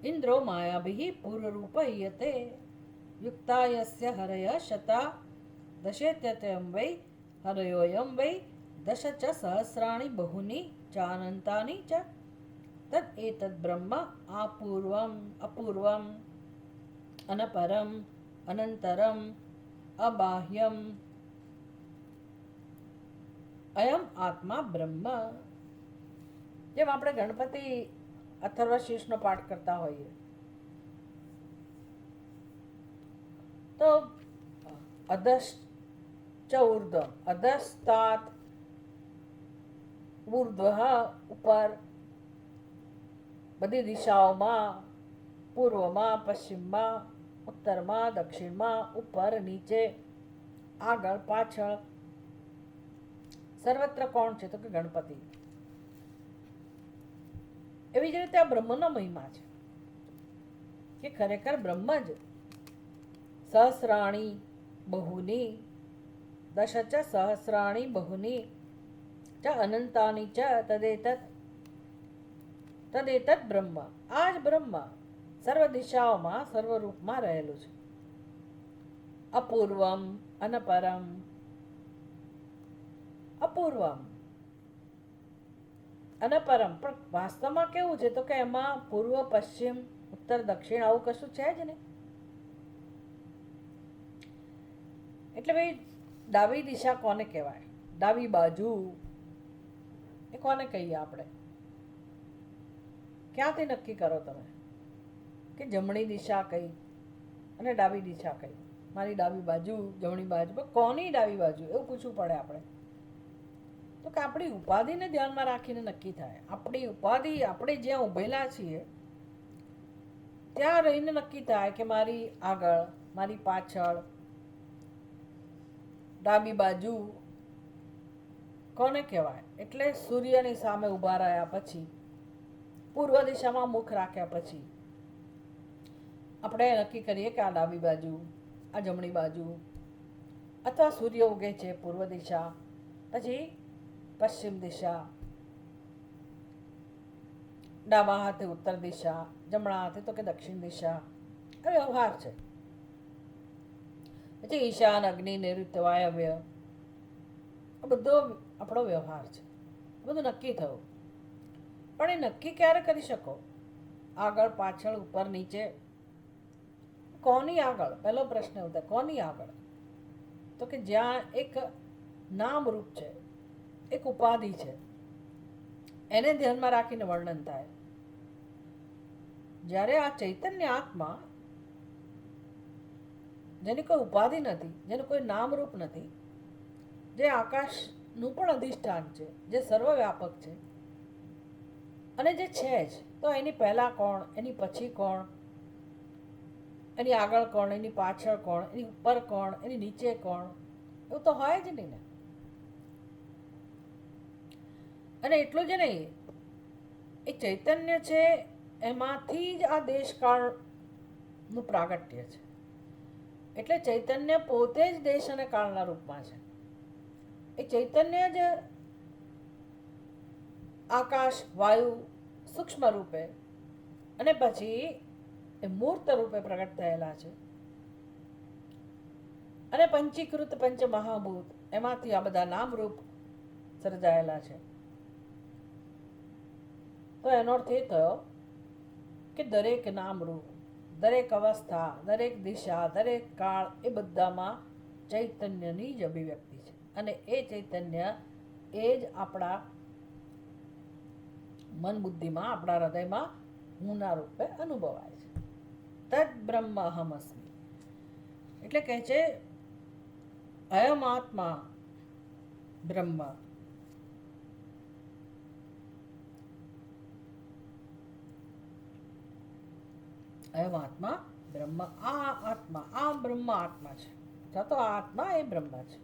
ઇન્દ્રો માયાભિઃ પૂર્વરૂપય્યતે યુક્તાયસ્ય હરય શતા દશેત્યતયં વૈ હરયોયં વૈ દશ ચ સહસ્રાણિ બહૂની ચાનંતાની ચ તદ એતદ બ્રહ્મ આપૂર્વમ અપૂર્વમ અનપરમ અનંતરમ અબાહ્યમ અયમ આત્મા બ્રહ્મ. જેમ આપણે ગણપતિ અથર્વશીર્ષનો પાઠ કરતા હોઈએ તો અધશ્ચ ઉર્ધ્વ અધસ્તાત ઉર્ધ્વ ઉપર બધી દિશાઓમાં પૂર્વમાં પશ્ચિમમાં ઉત્તરમાં દક્ષિણમાં ઉપર નીચે આગળ પાછળ સર્વત્ર કોણ છે તો કે ગણપતિ. એવી જ રીતે આ બ્રહ્મનો મહિમા છે કે ખરેખર બ્રહ્મ જ સહસ્રાણી બહુની દશ ચ સહસ્રાણી બહુની ચ અનંતાની ચ તદેતત બ્રહ્મ. આ જ બ્રહ્મ સર્વ દિશાઓમાં સર્વરૂપમાં રહેલું છે. અપૂર્વમ અનપરમ અપૂર્વમ અનપરમ પણ વાસ્તવમાં કેવું છે તો કે એમાં પૂર્વ પશ્ચિમ ઉત્તર દક્ષિણ આવું કશું છે જ નહીં. એટલે ભાઈ ડાબી દિશા કોને કહેવાય, ડાબી બાજુ એ કોને કહીએ આપણે? ક્યાંથી નક્કી કરો તમે કે જમણી દિશા કઈ અને ડાબી દિશા કઈ? મારી ડાબી બાજુ જમણી બાજુ, પણ કોની ડાબી બાજુ એવું પૂછવું પડે આપણે. તો કે આપણી ઉપાધિને ધ્યાનમાં રાખીને નક્કી થાય. આપણી ઉપાધિ આપણે જ્યાં ઉભેલા છીએ ત્યાં રહીને નક્કી થાય કે મારી આગળ મારી પાછળ ડાબી બાજુ કોને કહેવાય. એટલે સૂર્યની સામે ઊભા રહ્યા પછી, પૂર્વ દિશામાં મુખ રાખ્યા પછી આપણે નક્કી કરીએ કે આ ડાબી બાજુ, આ જમણી બાજુ, અથવા સૂર્ય ઉગે છે પૂર્વ દિશા, પછી પશ્ચિમ દિશા, ડાબા હાથે ઉત્તર દિશા, જમણા હાથે તો કે દક્ષિણ દિશા. આ વ્યવહાર છે. પછી ઈશાન અગ્નિ નૈઋત્ય વાયવ્ય, આ બધો આપણો વ્યવહાર છે. બધું નક્કી થયું. પણ એ નક્કી ક્યારે કરી શકો? આગળ પાછળ ઉપર નીચે. કોની આગળ? પહેલો પ્રશ્ન એવો થાય, કોની આગળ? તો કે જ્યાં એક નામરૂપ છે, એક ઉપાધિ છે, એને ધ્યાનમાં રાખીને વર્ણન થાય. જ્યારે આ ચૈતન્ય આત્મા જેની કોઈ ઉપાધિ નથી, જેનું કોઈ નામરૂપ નથી, જે આકાશનું પણ અધિષ્ઠાન છે, જે સર્વવ્યાપક છે અને જે છે જ, તો એની પહેલાં કોણ, એની પછી કોણ, એની આગળ કોણ, એની પાછળ કોણ, એની ઉપર કોણ, એની નીચે કોણ, એવું તો હોય જ નહીં ને. અને એટલું જ નહીં, એ ચૈતન્ય છે એમાંથી જ આ દેશકાળનું પ્રાગટ્ય છે. એટલે ચૈતન્ય પોતે જ દેશ અને કાળના રૂપમાં છે. એ ચૈતન્ય જ આકાશ વાયુ સૂક્ષ્મ રૂપે અને પછી એ મૂર્ત રૂપે પ્રગટ થયેલા છે. અને પંચીકૃત પંચ મહાભૂત એમાંથી આ બધા નામરૂપ સર્જાયેલા છે. તો એનો અર્થ એ થયો કે દરેક નામરૂપ, દરેક અવસ્થા, દરેક દિશા, દરેક કાળ એ બધામાં ચૈતન્યની જ અભિવ્યક્તિ છે. અને એ ચૈતન્ય એ જ આપણા મન બુદ્ધિમાં, આપણા હૃદયમાં હુંના રૂપે અનુભવાય છે. તદ બ્રહ્મ અહમસ્મિ. એટલે કહે છે અયમ આત્મા બ્રહ્મ. અયમ આત્મા બ્રહ્મ આ આત્મા, આ બ્રહ્મ આત્મા છે, અથવા તો આ આત્મા એ બ્રહ્મ છે.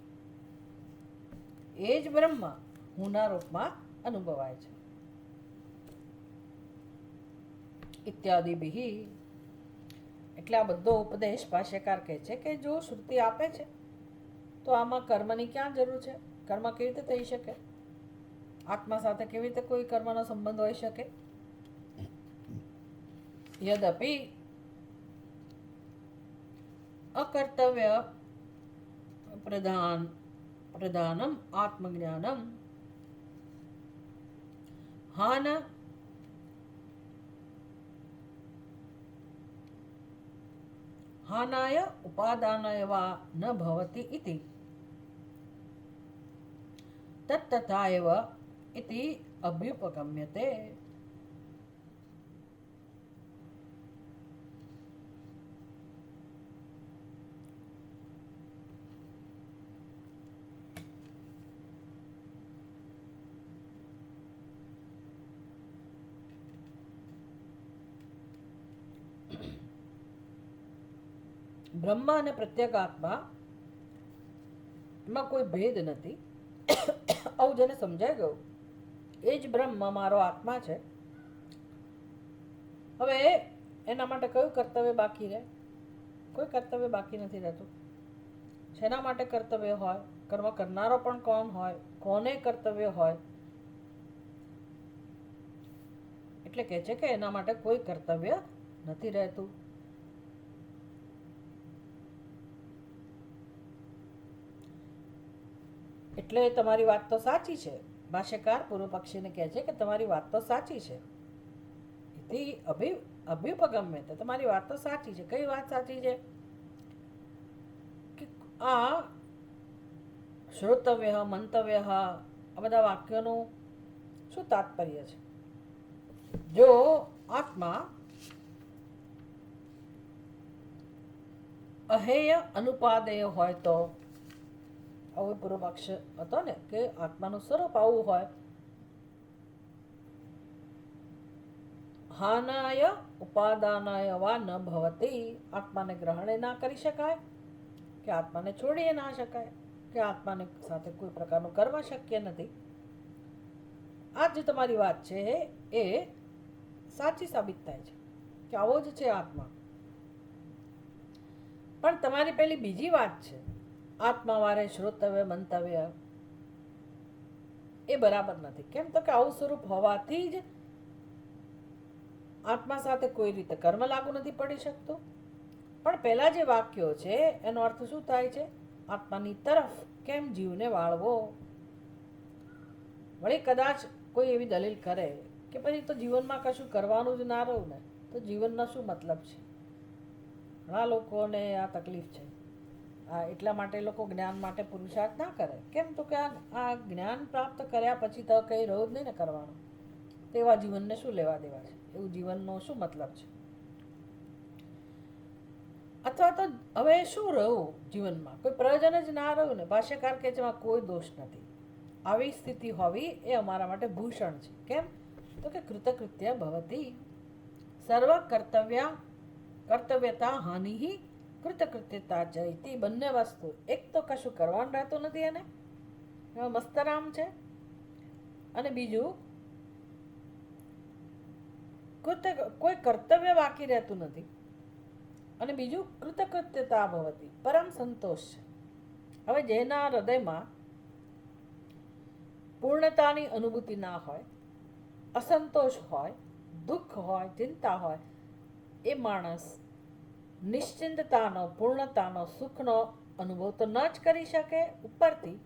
એ જ બ્રહ્મ હુંના રૂપમાં અનુભવાય છે. ઇત્યાદિ બિહી, એટલે આ બધો ઉપદેશ ભાષ્યકાર કહે છે કે જો શ્રુતિ આપે છે તો આમાં કર્મની ક્યાં જરૂર છે? કર્મ કેવી રીતે થઈ શકે? આત્મા સાથે કેવી રીતે કોઈ કર્મનો સંબંધ હોઈ શકે? યદપિ અકર્તવ્ય પ્રધાનમ આત્મજ્ઞાનમ હાનાય ઉપાદાનાય વા ન ભવતિ ઇતિ તત્તથા એવ ઇતિ અભ્યુપગમ્યતે. બ્રહ્મ અને પ્રત્યેક આત્મા એમાં કોઈ ભેદ નથી. આવું જેને સમજાઈ ગયું, એ જ બ્રહ્મ મારો આત્મા છે. હવે એના માટે કયું કર્તવ્ય બાકી રહે? કોઈ કર્તવ્ય બાકી નથી રહેતું. શેના માટે કર્તવ્ય હોય? કર્મ કરનારો પણ કોણ હોય? કોને કર્તવ્ય હોય? એટલે કહે છે કે એના માટે કોઈ કર્તવ્ય નથી રહેતું. એટલે તમારી વાત તો સાચી છે. ભાષ્યકાર પૂર્વ પક્ષીને કહે છે કે તમારી વાત તો સાચી છે. અભ્યુપગમ્ય, તો તમારી વાત તો સાચી છે. કઈ વાત સાચી છે? કે આ શ્રોતવ્ય, મંતવ્ય, આ બધા વાક્યોનું શું તાત્પર્ય છે? જો આત્મા અહેય અનુપાદેય હોય તો, આવો પૂર્વ પક્ષ હતો ને કે આત્માનું સ્વરૂપ આવું હોય, હાનાય ઉપાદાનાય વા ન ભવતી, આત્માને ગ્રહણે ના કરી શકાય, કે આત્માને છોડીએ ના શકાય, કે આત્માને સાથે કોઈ પ્રકારનું કર્મ શક્ય નથી. આ જે તમારી વાત છે એ સાચી સાબિત થાય છે કે આવો જ છે આત્મા. પણ તમારી પેલી બીજી વાત છે, આત્મા વારે શ્રોતવ્ય મંતવ્ય, એ બરાબર નથી. કેમ? તો કે આવું સ્વરૂપ હોવાથી જ આત્મા સાથે કોઈ રીતે કર્મ લાગુ નથી પડી શકતું. પણ પહેલા જે વાક્યો છે એનો અર્થ શું થાય છે? આત્માની તરફ કેમ જીવને વાળવો? વળી કદાચ કોઈ એવી દલીલ કરે કે પછી તો જીવનમાં કશું કરવાનું જ ના રહું ને, તો જીવનનો શું મતલબ છે? ઘણા લોકોને આ તકલીફ છે. એટલા માટે લોકો જ્ઞાન માટે પુરુષાર્થ ના કરે. કેમ? તો કે આ જ્ઞાન પ્રાપ્ત કર્યા પછી તો કંઈ રહ્યું જ નહીં ને કરવાનું, તેવા જીવનને શું લેવા દેવા છે? એવું જીવનનો શું મતલબ છે? અથવા તો હવે શું રહ્યું જીવનમાં? કોઈ પ્રયોજન જ ના રહ્યું ને. ભાષ્યકાર કહે છે એમાં કોઈ દોષ નથી. આવી સ્થિતિ હોવી એ અમારા માટે ભૂષણ છે. કેમ? તો કે કૃતકૃત્ય ભવતી સર્વ કર્તવ્યતા હાનિ કૃતકૃત્યતા જયતી. બંને વસ્તુ, એક તો કશું કરવાનું રહેતું નથી એને, એમાં મસ્તરામ છે, અને બીજું કોઈ કર્તવ્ય બાકી રહેતું નથી, અને બીજું કૃતકૃત્યતા ભવતી, પરમ સંતોષ છે. હવે જેના હૃદયમાં પૂર્ણતાની અનુભૂતિ ના હોય, અસંતોષ હોય, દુઃખ હોય, ચિંતા હોય, એ માણસ નિશ્ચિંતતાનો, પૂર્ણતાનો, સુખનો અનુભવ તો ન જ કરી શકે. ઉપરથી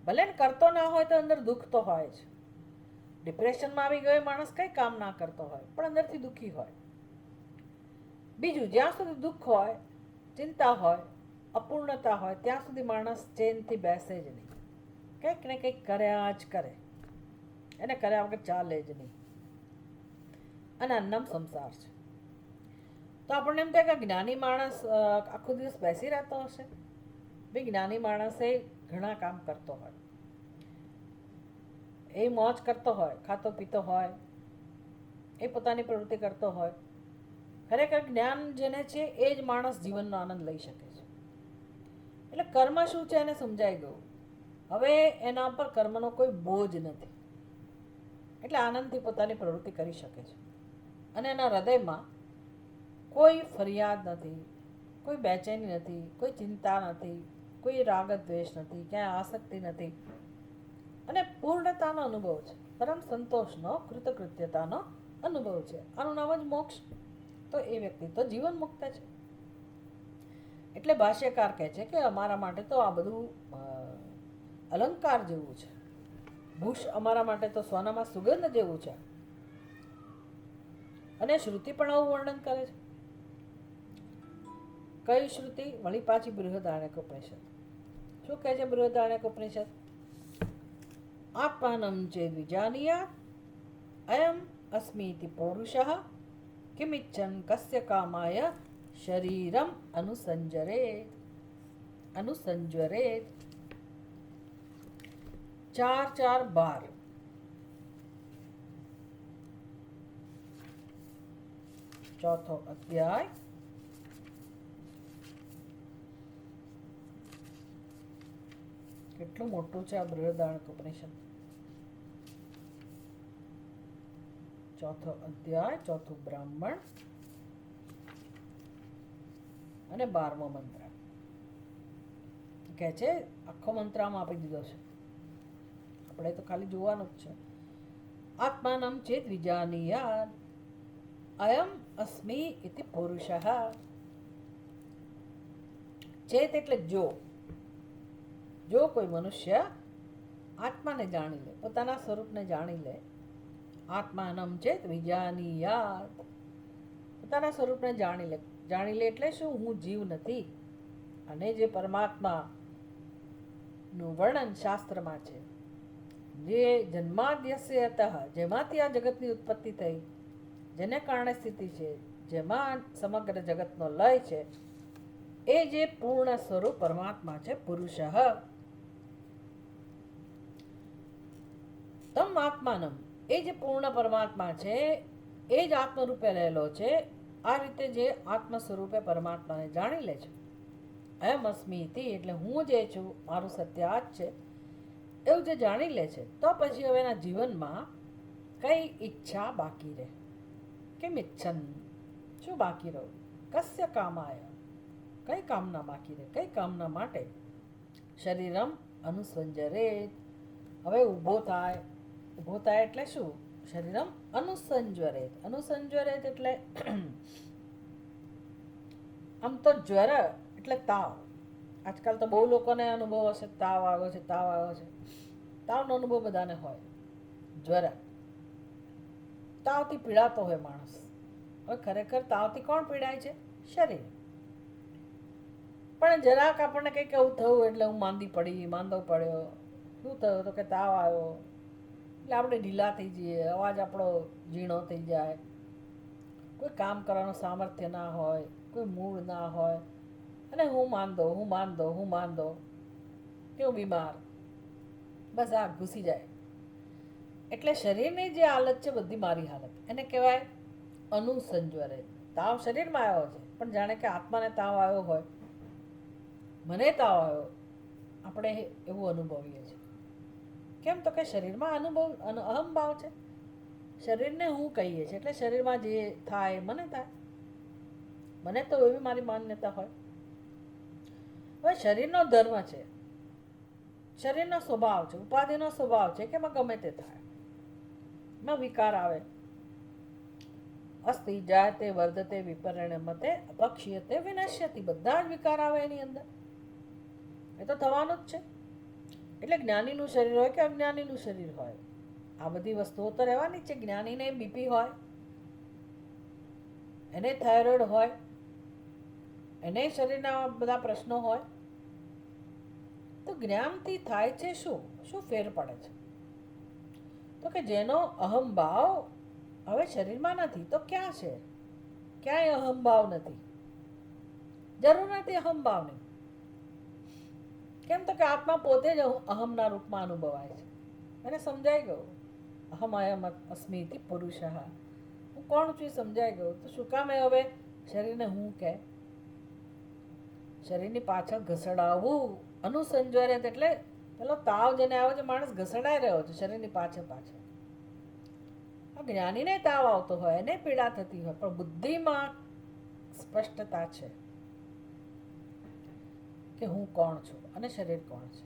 ભલે ને કરતો ના હોય તો અંદર દુઃખ તો હોય જ. ડિપ્રેશનમાં આવી ગયો માણસ કંઈ કામ ના કરતો હોય પણ અંદરથી દુઃખી હોય. બીજું, જ્યાં સુધી દુઃખ હોય, ચિંતા હોય, અપૂર્ણતા હોય, ત્યાં સુધી માણસ ચેનથી બેસે જ નહીં. કંઈક ને કંઈક કર્યા જ કરે, એને કર્યા વગર ચાલે જ નહીં. અને આનું સંસાર છે. તો આપણને એમ થાય કે જ્ઞાની માણસ આખો દિવસ બેસી રહેતો હશે. ભાઈ, જ્ઞાની માણસે ઘણા કામ કરતો હોય, એ મોજ કરતો હોય, ખાતો પીતો હોય, એ પોતાની પ્રવૃત્તિ કરતો હોય, ખરેખર જ્ઞાન જેને છે એ જ માણસ જીવનનો આનંદ લઈ શકે છે. એટલે કર્મ શું છે એને સમજાઈ ગયું. હવે એના પર કર્મનો કોઈ બોજ નથી, એટલે આનંદથી પોતાની પ્રવૃત્તિ કરી શકે છે. અને એના હૃદયમાં કોઈ ફરિયાદ નથી, કોઈ બેચેની નથી, કોઈ ચિંતા નથી, કોઈ રાગ દ્વેષ નથી, ક્યાંય આસક્તિ નથી, અને પૂર્ણતાનો અનુભવ છે, પરમ સંતોષનો, કૃતકૃત્યતાનો અનુભવ છે. આનું નામ જ મોક્ષ. તો એ વ્યક્તિ તો જીવન મુક્ત છે. એટલે ભાષ્યકાર કહે છે કે અમારા માટે તો આ બધું અલંકાર જેવું છે, ભૂષ અમારા માટે તો સોનામાં સુગંધ જેવું છે. અને શ્રુતિ પણ આવું વર્ણન કરે છે. કઈ શ્રુતિ? વળી પાછી બૃહદારણ્યક ઉપનિષદ. શું કહે છે બૃહદારણ્યક ઉપનિષદ? આત્માનં ચેદ વિજાનીયાત અયમ અસ્મીતિ પૌરુષઃ કિમિચ્છન કસ્ય કામાય શરીરમ અનુસંજરેત. અનુસંજરેત 4:4-12. ચોથો અધ્યાય, કેટલું મોટું છે આ બૃહદારણ્યક ઉપનિષદ. ચોથો અધ્યાય, ચોથું બ્રાહ્મણ અને 12મો મંત્ર. કહે છે આખો મંત્ર આમાં આપી દીધો છે, આપણે તો ખાલી જોવાનું જ છે. આત્માનમ ચેત વિજાનીયાત અયમ અસ્મિ ઇતિ પુરુષઃ. ચેત એટલે જો કોઈ મનુષ્ય આત્માને જાણી લે, પોતાના સ્વરૂપને જાણી લે. આત્માનમ ચેત વિજાનીયાત, પોતાના સ્વરૂપને જાણી લે એટલે શું? હું જીવ નથી. અને જે પરમાત્મા નું વર્ણન શાસ્ત્રમાં છે, જે જન્માદ્યસ્ય અતઃ, જેમાંથી આ જગતની ઉત્પત્તિ થઈ, જેને કારણે સ્થિતિ છે, જેમાં સમગ્ર જગતનો લય છે, એ જે પૂર્ણ સ્વરૂપ પરમાત્મા છે, પુરુષ. તમ આત્માનમ, એ જે પૂર્ણ પરમાત્મા છે એ જ આત્મરૂપે રહેલો છે. આ રીતે જે આત્મ સ્વરૂપે પરમાત્માને જાણી લે છે, અયમ અસ્મિતિ એટલે હું જે છું, મારું સત્ય આ જ છે, એવું જે જાણી લે છે, તો પછી હવે એના જીવનમાં કઈ ઈચ્છા બાકી રહે? કેમ ઈચ્છન? શું બાકી રહ્યું? કસ્ય કામાય, કઈ કામના બાકી રહે? કઈ કામના માટે? શરીરમ અનુસંજરેત, હવે ઊભો થાય. ઊભો થાય એટલે શું? શરીરમ અનુસંજરેત. અનુસંજરેત એટલે આમ તો જ્વર એટલે તાવ. આજકાલ તો બહુ લોકોને અનુભવ હશે, તાવ આવ્યો છે, તાવ આવ્યો છે. તાવનો અનુભવ બધાને હોય. જ્વર, તાવથી પીડાતો હોય માણસ. હવે ખરેખર તાવથી કોણ પીડાય છે? શરીર. પણ જરાક આપણને કંઈક એવું થયું એટલે હું માંદો પડ્યો. શું થયું? તો કે તાવ આવ્યો. એટલે આપણે ઢીલા થઈ જઈએ, અવાજ આપણો ઝીણો થઈ જાય, કોઈ કામ કરવાનું સામર્થ્ય ના હોય, કોઈ મૂડ ના હોય, અને હું માંદો, કેવું બીમાર, બસ આ ઘૂસી જાય. એટલે શરીરની જે હાલત છે બધી મારી હાલત, એને કહેવાય અનુસંજરે. તાવ શરીરમાં આવ્યો છે, પણ જાણે કે આત્માને તાવ આવ્યો હોય, મને તાવ આવ્યો, આપણે એવું અનુભવીએ છીએ. કેમ? તો કે શરીરમાં અહંભાવ છે. શરીરને હું કહીએ છીએ, એટલે શરીરમાં જે થાય મને થાય. મને તો એવી મારી માન્યતા હોય. હવે શરીરનો ધર્મ છે, શરીરનો સ્વભાવ છે, ઉપાધિનો સ્વભાવ છે કે એમાં ગમે તે થાય, એમાં વિકાર આવે. અસ્તિ જાયતે વર્ધતે વિપરિણમતે અપક્ષ્યતે વિનશ્યતિ, બધા જ વિકાર આવે એની અંદર. એ તો થવાનું જ છે. એટલે જ્ઞાનીનું શરીર હોય કે અજ્ઞાનીનું શરીર હોય, આ બધી વસ્તુઓ તો રહેવાની જ છે. જ્ઞાનીને બીપી હોય, એને થાઇરોઇડ હોય, એને શરીરના બધા પ્રશ્નો હોય. તો જ્ઞાનથી થાય છે શું ફેર પડે છે? તો કે જેનો અહંભાવ હવે શરીરમાં નથી તો ક્યાં છે? ક્યાંય અહંભાવ નથી, જરૂર નથી અહંભાવની. કેમ? તો કે આત્મા પોતે જ અહમના રૂપમાં અનુભવાય છે. એને સમજાઈ ગયું, અહમ અયમ અસ્મિતિ પુરુષ, હું હું કોણ છું એ સમજાઈ ગયું. તો શું કામ એ હવે શરીરને હું કહે? શરીરની પાછળ ઘસડાવવું અનુસંજરે એટલે પેલો તાવ જેને આવે છે, માણસ ઘસડાઈ રહ્યો છે શરીરની પાછળ પાછળ. જ્ઞાનીને તાવ આવતો હોય, એને પીડા થતી હોય, પણ બુદ્ધિમાં સ્પષ્ટતા છે કે હું કોણ છું અને શરીર કોણ છે.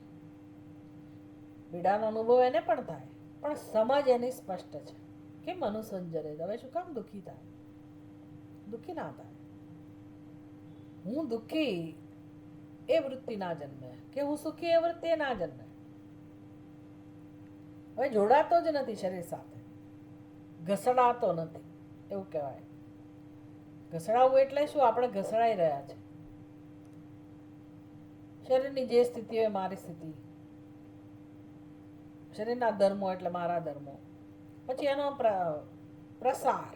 પીડાનો અનુભવ એને પણ થાય, પણ સમજ એની સ્પષ્ટ છે. કેમ અનુસંજરે? હવે શું કામ દુઃખી થાય? દુઃખી ના થાય. હું દુઃખી એ વૃત્તિ ના જન્મે, કે હું સુખી એ વૃત્તિ ના જન્મે. હવે જોડાતો જ નથી શરીર સાથે, ઘસડાતો નથી એવું કહેવાય. ઘસડાવવું એટલે શું? આપણે ઘસડાઈ રહ્યા છે. શરીરની જે સ્થિતિ હોય મારી સ્થિતિ, શરીરના ધર્મો એટલે મારા ધર્મો, પછી એનો પ્રસાર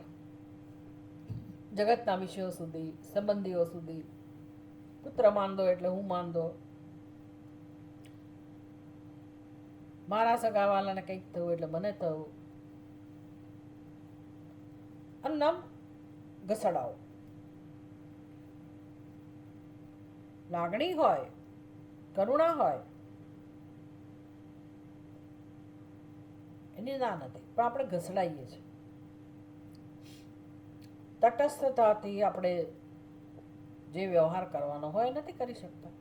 જગતના વિષયો સુધી, સંબંધીઓ સુધી. પુત્ર માંદો એટલે હું માંદો, મારા સગાવાલાને કંઈક થયું એટલે મને થયું. નામ ઘસડાવો. લાગણી હોય, કરુણા હોય, એની ના નથી, પણ આપણે ઘસડાઈએ છીએ. તટસ્થતાથી આપણે જે વ્યવહાર કરવાનો હોય નથી કરી શકતા.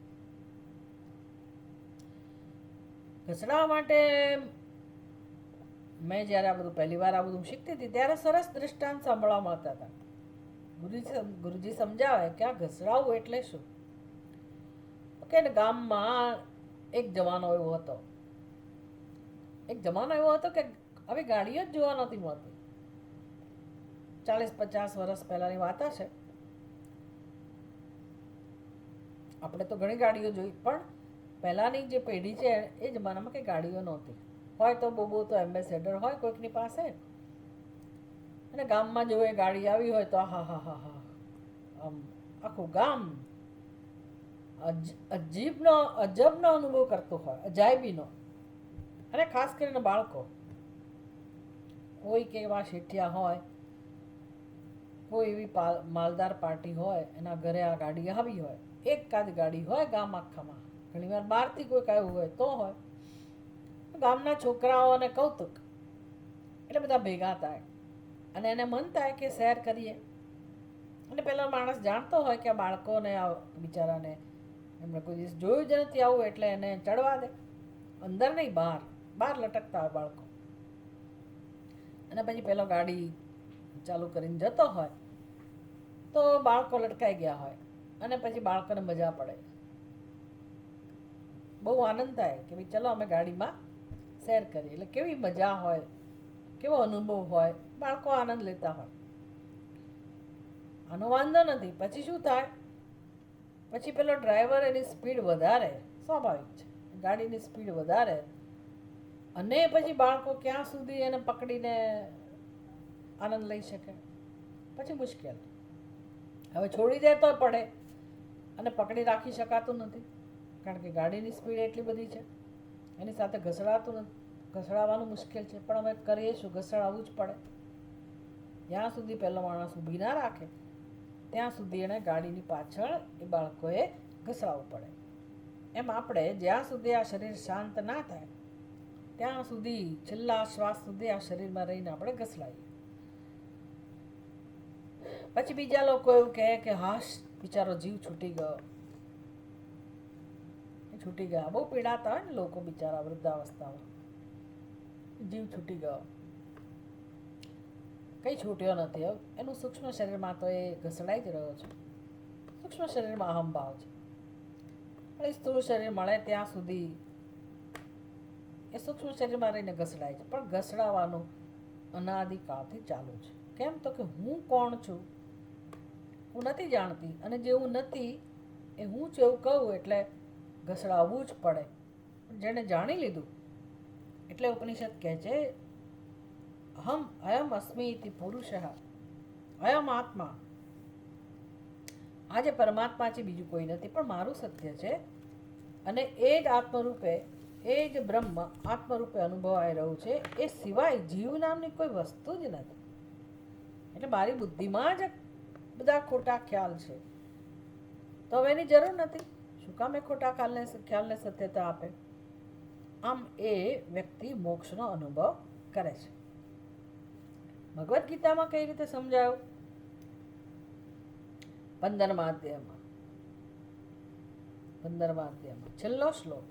ઘસડાવવા માટે મેં જ્યારે આ બધું પહેલી વાર આ બધું શીખતી હતી ત્યારે સરસ દૃષ્ટાંત સાંભળવા મળતા હતા. ગુરુજી સમજાવે કે આ ઘસડાવવું એટલે શું. કે ગામમાં એક જમાનો એવો હતો, કે હવે ગાડીઓ જ જોવા નહોતી મળતી. 40-50 વર્ષ પહેલાની વાત છે. આપણે તો ઘણી ગાડીઓ જોઈ, પણ પહેલાની જે પેઢી છે એ જમાનામાં કંઈ ગાડીઓ નહોતી. હોય તો બહુ તો એમ્બેસેડર હોય કોઈકની પાસે, અને ગામમાં જો એ ગાડી આવી હોય તો હા હા હા હા, આમ આખું ગામ અજબનો અનુભવ કરતો હોય, અજાયબીનો. અને ખાસ કરીને બાળકો, કોઈ કે એવા શેઠિયા હોય, કોઈ એવી માલદાર પાર્ટી હોય, એના ઘરે આ ગાડી આવી હોય, એકાદ ગાડી હોય ગામ આખામાં, ઘણી વાર બહારથી કોઈક આવ્યું હોય તો હોય. ગામના છોકરાઓને કૌતુક એટલે બધા ભેગા થાય અને એને મન થાય કે શેર કરીએ. અને પેલો માણસ જાણતો હોય કે આ બાળકોને આ બિચારાને એમણે કોઈ દિવસ જોયું જ નથી આવું, એટલે એને ચડવા દે. અંદર નહીં, બહાર લટકતા હોય બાળકો. અને પછી પેલો ગાડી ચાલુ કરીને જતો હોય તો બાળકો લટકાઈ ગયા હોય, અને પછી બાળકોને મજા પડે, બહુ આનંદ થાય કે ભાઈ ચલો અમે ગાડીમાં શેર કરીએ. એટલે કેવી મજા હોય, કેવો અનુભવ હોય, બાળકો આનંદ લેતા હોય. આનો વાંધો નથી. પછી શું થાય? પછી પેલો ડ્રાઈવર એની સ્પીડ વધારે, સ્વાભાવિક છે, ગાડીની સ્પીડ વધારે, અને પછી બાળકો ક્યાં સુધી એને પકડીને આનંદ લઈ શકે? પછી મુશ્કેલ. હવે છોડી દે તો પડે, અને પકડી રાખી શકાતું નથી, કારણ કે ગાડીની સ્પીડ એટલી બધી છે. એની સાથે ઘસડાવવાનું મુશ્કેલ છે, પણ અમે કરીએ શું? ઘસડાવવું જ પડે. જ્યાં સુધી પહેલો માણસ ઊભી ના રાખે ત્યાં સુધી એને ગાડીની પાછળ એ બાળકોએ ઘસડાવવું પડે. એમ આપણે જ્યાં સુધી આ શરીર શાંત ના થાય ત્યાં સુધી, છેલ્લા શ્વાસ સુધી આ શરીરમાં રહીને આપણે ઘસડાઈએ. પછી બીજા લોકો એવું કહે કે હાશ, બિચારો જીવ છૂટી ગયો. છૂટી ગયા, બહુ પીડાતા હોય ને લોકો બિચારા વૃદ્ધાવસ્થામાં, જીવ છૂટી ગયો. કંઈ છૂટ્યો નથી. હવે એનું સૂક્ષ્મ શરીરમાં તો એ ઘસડાઈ જ રહ્યો છે. સૂક્ષ્મ શરીરમાં અહંભાવ છે, પણ એ સ્થૂળ શરીર મળે ત્યાં સુધી એ સૂક્ષ્મ શરીરમાં રહીને ઘસડાય છે. પણ ઘસડાવવાનું અનાદિકાળથી ચાલુ છે. કેમ? તો કે હું કોણ છું હું નથી જાણતી, અને જે હું નથી એ હું છું એવું કહું એટલે ઘસડાવવું જ પડે. જેણે જાણી લીધું એટલે ઉપનિષદ કહે છે અયમ અસ્મિ ઇતિ પુરુષ, અયમ આત્મા. આ જે પરમાત્મા છે બીજું કોઈ નથી, પણ મારું સત્ય છે, અને એ જ આત્મરૂપે, એ જ બ્રહ્મ આત્મરૂપે અનુભવાઈ રહ્યું છે. એ સિવાય જીવ નામની કોઈ વસ્તુ જ નથી. એટલે મારી બુદ્ધિમાં જ બધા ખોટા ખ્યાલ છે, તો હવે એની જરૂર નથી. શું કામ એ ખોટા ખ્યાલને સત્યતા આપે? આમ એ વ્યક્તિ મોક્ષનો અનુભવ કરે છે. ભગવદ્ ગીતામાં કઈ રીતે સમજાયું? 15મા અધ્યાયમાં છેલ્લો શ્લોક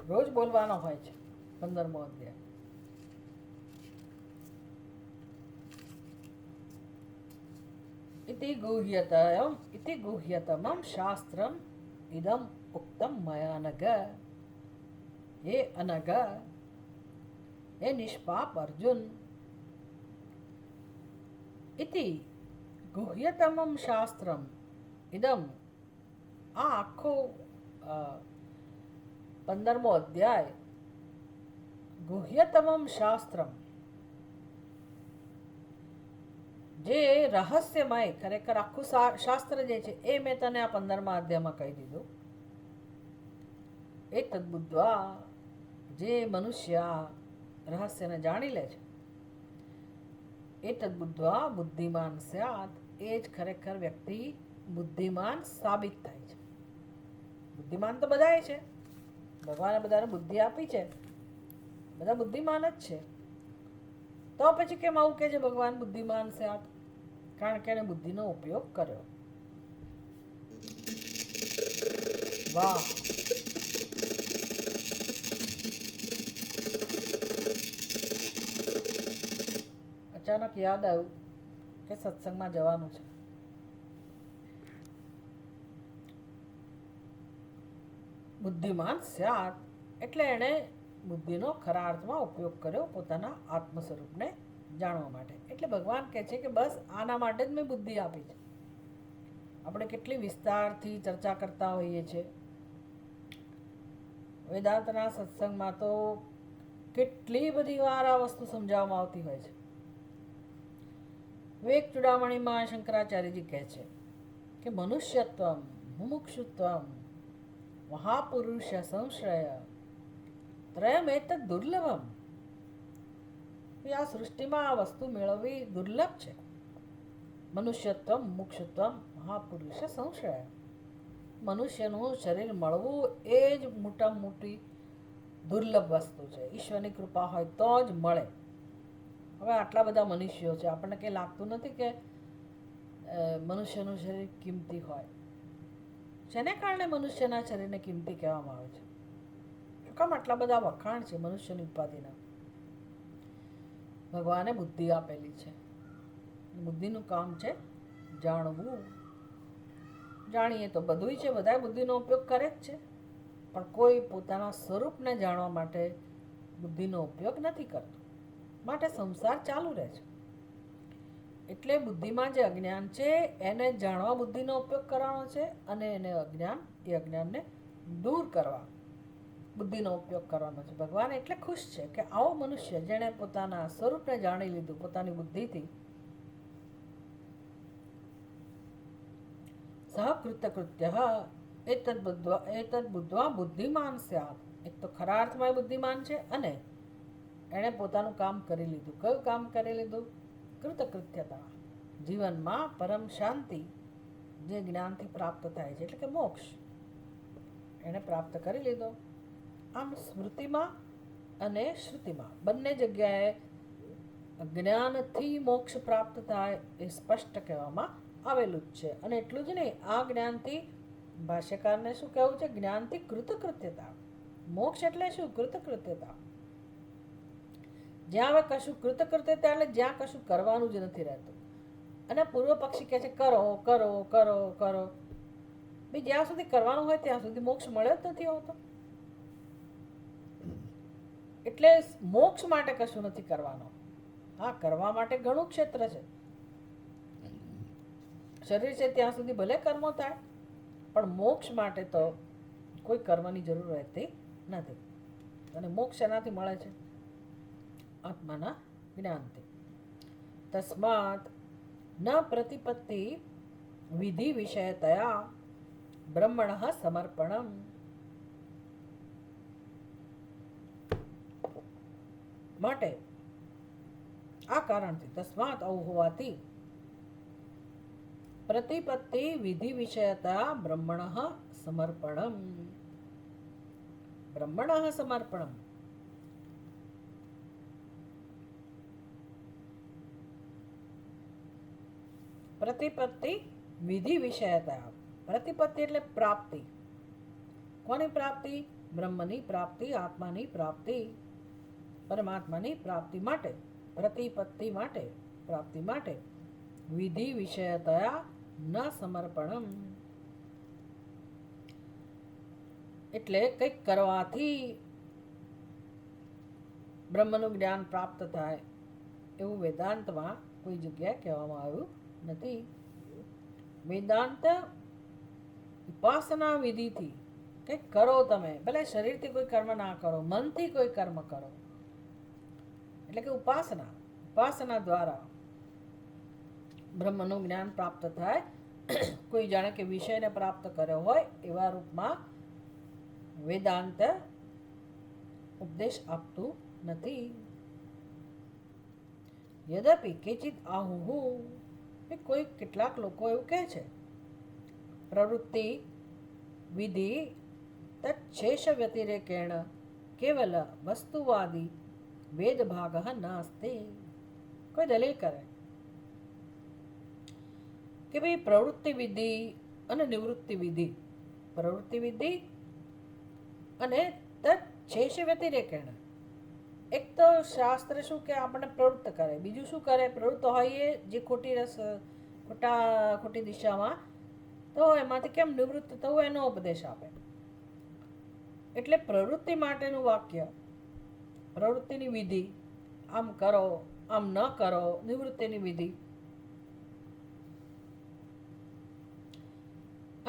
રોજ બોલવાનો હોય છે. 15મો અધ્યાય. इति गुह्यतमं शास्त्रम इदम उक्तम मया नग. हे अनग, हे निष्पाप अर्जुन, इति गुह्यतमं शास्त्रम इदम, આ આખો 15મો અધ્યાય ગુહ્યતમમ શાસ્ત્રમ, જે રહસ્યમય ખરેખર આખું શાસ્ત્ર જે છે એ મેં તને આ 15મા અધ્યાયમાં કહી દીધું. એ તદ્બુદ્ધવા, જે મનુષ્ય રહસ્યને જાણી લે છે, એ તદ્બુદ્ધવા બુદ્ધિમાન સ્યાત, એ જ ખરેખર વ્યક્તિ બુદ્ધિમાન સાબિત થાય છે. બુદ્ધિમાન તો બધાય છે, ભગવાને બધાને બુદ્ધિ આપી છે, બધા બુદ્ધિમાન જ છે. તો પછી કેમ આવું કે છે ભગવાન બુદ્ધિમાન સ્યાત? કારણ કે એને બુદ્ધિનો ઉપયોગ કર્યો. વાહ! અચાનક યાદ આવ્યું કે સત્સંગમાં જવાનું છે. બુદ્ધિમાન સ્યાત એટલે એણે બુદ્ધિનો ખરા અર્થમાં ઉપયોગ કર્યો પોતાના આત્મ સ્વરૂપને જાણવા માટે. એટલે ભગવાન કહે છે કે બસ આના માટે જ મેં બુદ્ધિ આપી છે. આપણે કેટલી વિસ્તારથી ચર્ચા કરતા હોઈએ છીએ. વેદાંતના સત્સંગમાં તો કેટલી બધી વાર આ વસ્તુ સમજાવવામાં આવતી હોય છે. વિવેક ચૂડામણીમાં શંકરાચાર્યજી કહે છે કે મનુષ્યત્વમ મુમુક્ષુત્વમ મહાપુરુષ સંશ્રય ત્રયમેતદ દુર્લભમ. આ સૃષ્ટિમાં આ વસ્તુ મેળવવી દુર્લભ છે. મનુષ્યત્વમ મુમુક્ષુત્વમ મહાપુરુષ સંશ્રય. મનુષ્યનું શરીર મળવું એ જ મોટામાં મોટી દુર્લભ વસ્તુ છે. ઈશ્વરની કૃપા હોય તો જ મળે. હવે આટલા બધા મનુષ્યો છે, આપણને કંઈ લાગતું નથી કે મનુષ્યનું શરીર કિંમતી હોય. જેને કારણે મનુષ્યના શરીરને કિંમતી કહેવામાં આવે છે? શું કામ આટલા બધા વખાણ છે મનુષ્યની ઉપાધિના? ભગવાને બુદ્ધિ આપેલી છે. બુદ્ધિનું કામ છે જાણવું. જાણીએ તો બધુંય છે, બધા બુદ્ધિનો ઉપયોગ કરે જ છે, પણ કોઈ પોતાના સ્વરૂપને જાણવા માટે બુદ્ધિનો ઉપયોગ નથી કરતું. માટે સંસાર ચાલુ રહે છે. એટલે બુદ્ધિમાં જે અજ્ઞાન છે એને જાણવા બુદ્ધિનો ઉપયોગ કરવાનો છે, અને એને અજ્ઞાનને દૂર કરવા બુદ્ધિનો ઉપયોગ કરવાનો છે. ભગવાન એટલે ખુશ છે કે આવો મનુષ્ય જેણે પોતાના સ્વરૂપને જાણી લીધું પોતાની બુદ્ધિથી, સહ કૃતકૃત્ય એતદ બુદ્ધવા બુદ્ધિમાન સ્યાત. એક તો ખરા અર્થમાં બુદ્ધિમાન છે, અને એણે પોતાનું કામ કરી લીધું. કયું કામ કરી લીધું? કૃતકૃત્યતા. જીવનમાં પરમ શાંતિ જે જ્ઞાનથી પ્રાપ્ત થાય છે, એટલે કે મોક્ષ, એણે પ્રાપ્ત કરી લીધો. આમ સ્મૃતિમાં અને શ્રુતિમાં બંને જગ્યાએ જ્ઞાનથી મોક્ષ પ્રાપ્ત થાય એ સ્પષ્ટ કહેવામાં આવેલું જ છે. અને એટલું જ નહીં, આ જ્ઞાનથી ભાષ્યકારને શું કહેવું છે? જ્ઞાનથી કૃતકૃત્યતા. મોક્ષ એટલે શું? કૃતકૃત્યતા. જ્યાં હવે કશું કૃતકૃત્યતા એટલે જ્યાં કશું કરવાનું જ નથી રહેતું. અને પૂર્વ પક્ષી કહે છે કરો કરો કરો કરો. ભાઈ જ્યાં સુધી કરવાનું હોય ત્યાં સુધી મોક્ષ મળ્યો જ નથી હોતો. એટલે મોક્ષ માટે કશું નથી કરવાનું. હા, કરવા માટે ઘણું ક્ષેત્ર છે. શરીર છે ત્યાં સુધી ભલે કર્મો થાય, પણ મોક્ષ માટે તો કોઈ કર્મની જરૂર રહેતી નથી. અને મોક્ષ એનાથી મળે છે? આત્માના જ્ઞાનથી. તસ્માત ન પ્રતિપત્તિ વિધિ વિષયતયા બ્રહ્મણઃ સમર્પણમ. માટે આ કારણથી તસ્માત આવું હોવાથી પ્રતિપત્તિ વિધિ વિષયતા બ્રહ્મણઃ સમર્પણમ. બ્રહ્મણઃ સમર્પણમ. પ્રતિપત્તિ વિધિ વિષયતા. પ્રતિપત્તિ એટલે પ્રાપ્તિ. કોની પ્રાપ્તિ? બ્રહ્મની પ્રાપ્તિ, આત્માની પ્રાપ્તિ, પરમાત્માની પ્રાપ્તિ માટે, પ્રતિપત્તિ માટે, પ્રાપ્તિ માટે વિધિ વિષયતયા ન સમર્પણમ. એટલે કંઈક કરવાથી બ્રહ્મનું જ્ઞાન પ્રાપ્ત થાય એવું વેદાંતમાં કોઈ જગ્યાએ કહેવામાં આવ્યું નથી. વેદાંત ઉપાસના વિધિથી કંઈક કરો. તમે ભલે શરીરથી કોઈ કર્મ ના કરો, મનથી કોઈ કર્મ કરો, એટલે કે ઉપાસના. ઉપાસના દ્વારા બ્રહ્મનું જ્ઞાન પ્રાપ્ત થાય. કોઈ જાણે કે વિષયને પ્રાપ્ત કર્યો હોય એવા રૂપમાં વેદાંત ઉપદેશ આપતું નથી. યદ્યપિ કેચિત આહુહુ, કોઈ કેટલાક લોકો એવું કહે છે પ્રવૃત્તિ વિધિ તચ્છેષ વ્યતિરેકેણ કેવલ વસ્તુવાદી વેદભાગ નાસ્તિ. કોઈ દલીલ કરે કે ભાઈ પ્રવૃત્તિ વિધિ અને નિવૃત્તિ વિધિ, પ્રવૃત્તિ વિધિ અને તચ્છેષ વ્યતિરેકેણ. એક તો શાસ્ત્ર શું કે આપણને પ્રવૃત્ત કરે, બીજું શું કરે? પ્રવૃત્ત હોઈએ જે ખોટી દિશામાં, તો એમાંથી કેમ નિવૃત્ત થવું એનો ઉપદેશ આપે. એટલે પ્રવૃત્તિ માટેનું વાક્ય, પ્રવૃત્તિની વિધિ, આમ કરો, આમ ન કરો, નિવૃત્તિની વિધિ,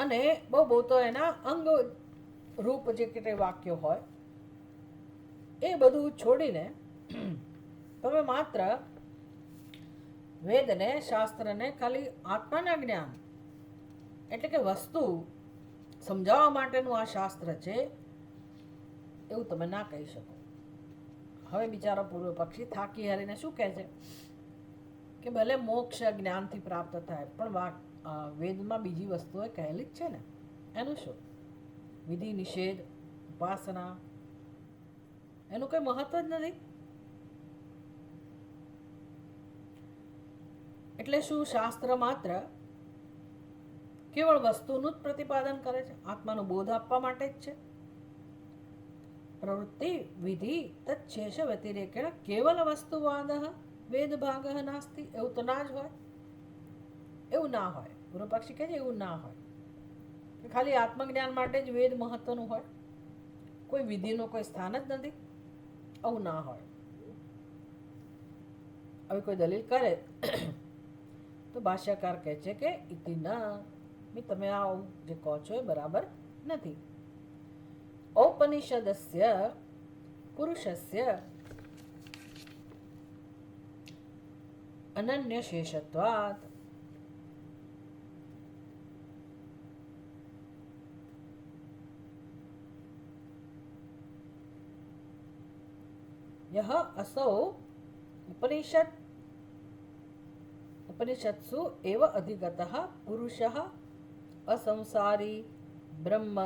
અને બહુ તો એના અંગ રૂપ જે કેટલાય વાક્યો હોય એ બધું છોડીને તમે માત્ર વેદને, શાસ્ત્રને ખાલી આત્માના જ્ઞાન એટલે કે વસ્તુ સમજાવવા માટેનું આ શાસ્ત્ર છે એવું તમે ના કહી શકો. હવે બિચારો પૂર્વ પક્ષી થાકી હારીને શું કહે છે કે ભલે મોક્ષ જ્ઞાનથી પ્રાપ્ત થાય, પણ વેદમાં બીજી વસ્તુઓ કહેલી જ છે ને, એનું શું? વિધિ નિષેધ, ઉપાસના, એનું કંઈ મહત્વ જ નથી. એટલે શું શાસ્ત્ર માત્ર કેવળ વસ્તુનું જ પ્રતિપાદન કરે છે? આત્માનો બોધ આપવા માટે જ છે. પ્રવૃત્તિ વિધિ તચ્છેષ વ્યતિરેકેણ કેવલ વસ્તુવાદ વેદભાગ નાસ્તિ. એવું તો ના જ હોય. એવું ના હોય. પૂર્વ પક્ષી કહે છે એવું ના હોય. ખાલી આત્મજ્ઞાન માટે જ વેદ મહત્વનું હોય, કોઈ વિધિનું કોઈ સ્થાન જ નથી. આવું ના હોય. હવે કોઈ દલીલ કરે તો ભાષ્યકાર કહે છે કે ઇતિ ના, તમે આવું જે કહો છો એ બરાબર નથી. ઔપનિષદસ્ય પુરુષસ્ય અનન્ય શેષત્વાત. यह असौ उपनिषत्सु एव अधिगतः पुरुषः असंसारी ब्रह्म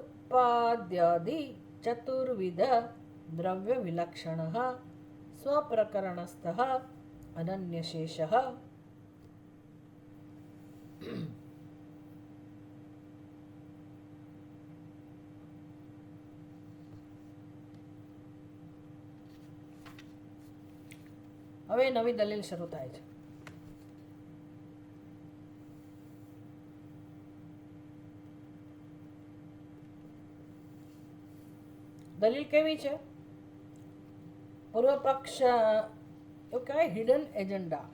उत्पाद्यादि चतुर्विध द्रव्य विलक्षणः स्वप्रकरणस्थः अनन्यशेषः. હવે નવી દલીલ શરૂ થાય છે. દલીલ કેવી છે? પૂર્વ પક્ષ એવું કહેવાય હિડન એજન્ડા,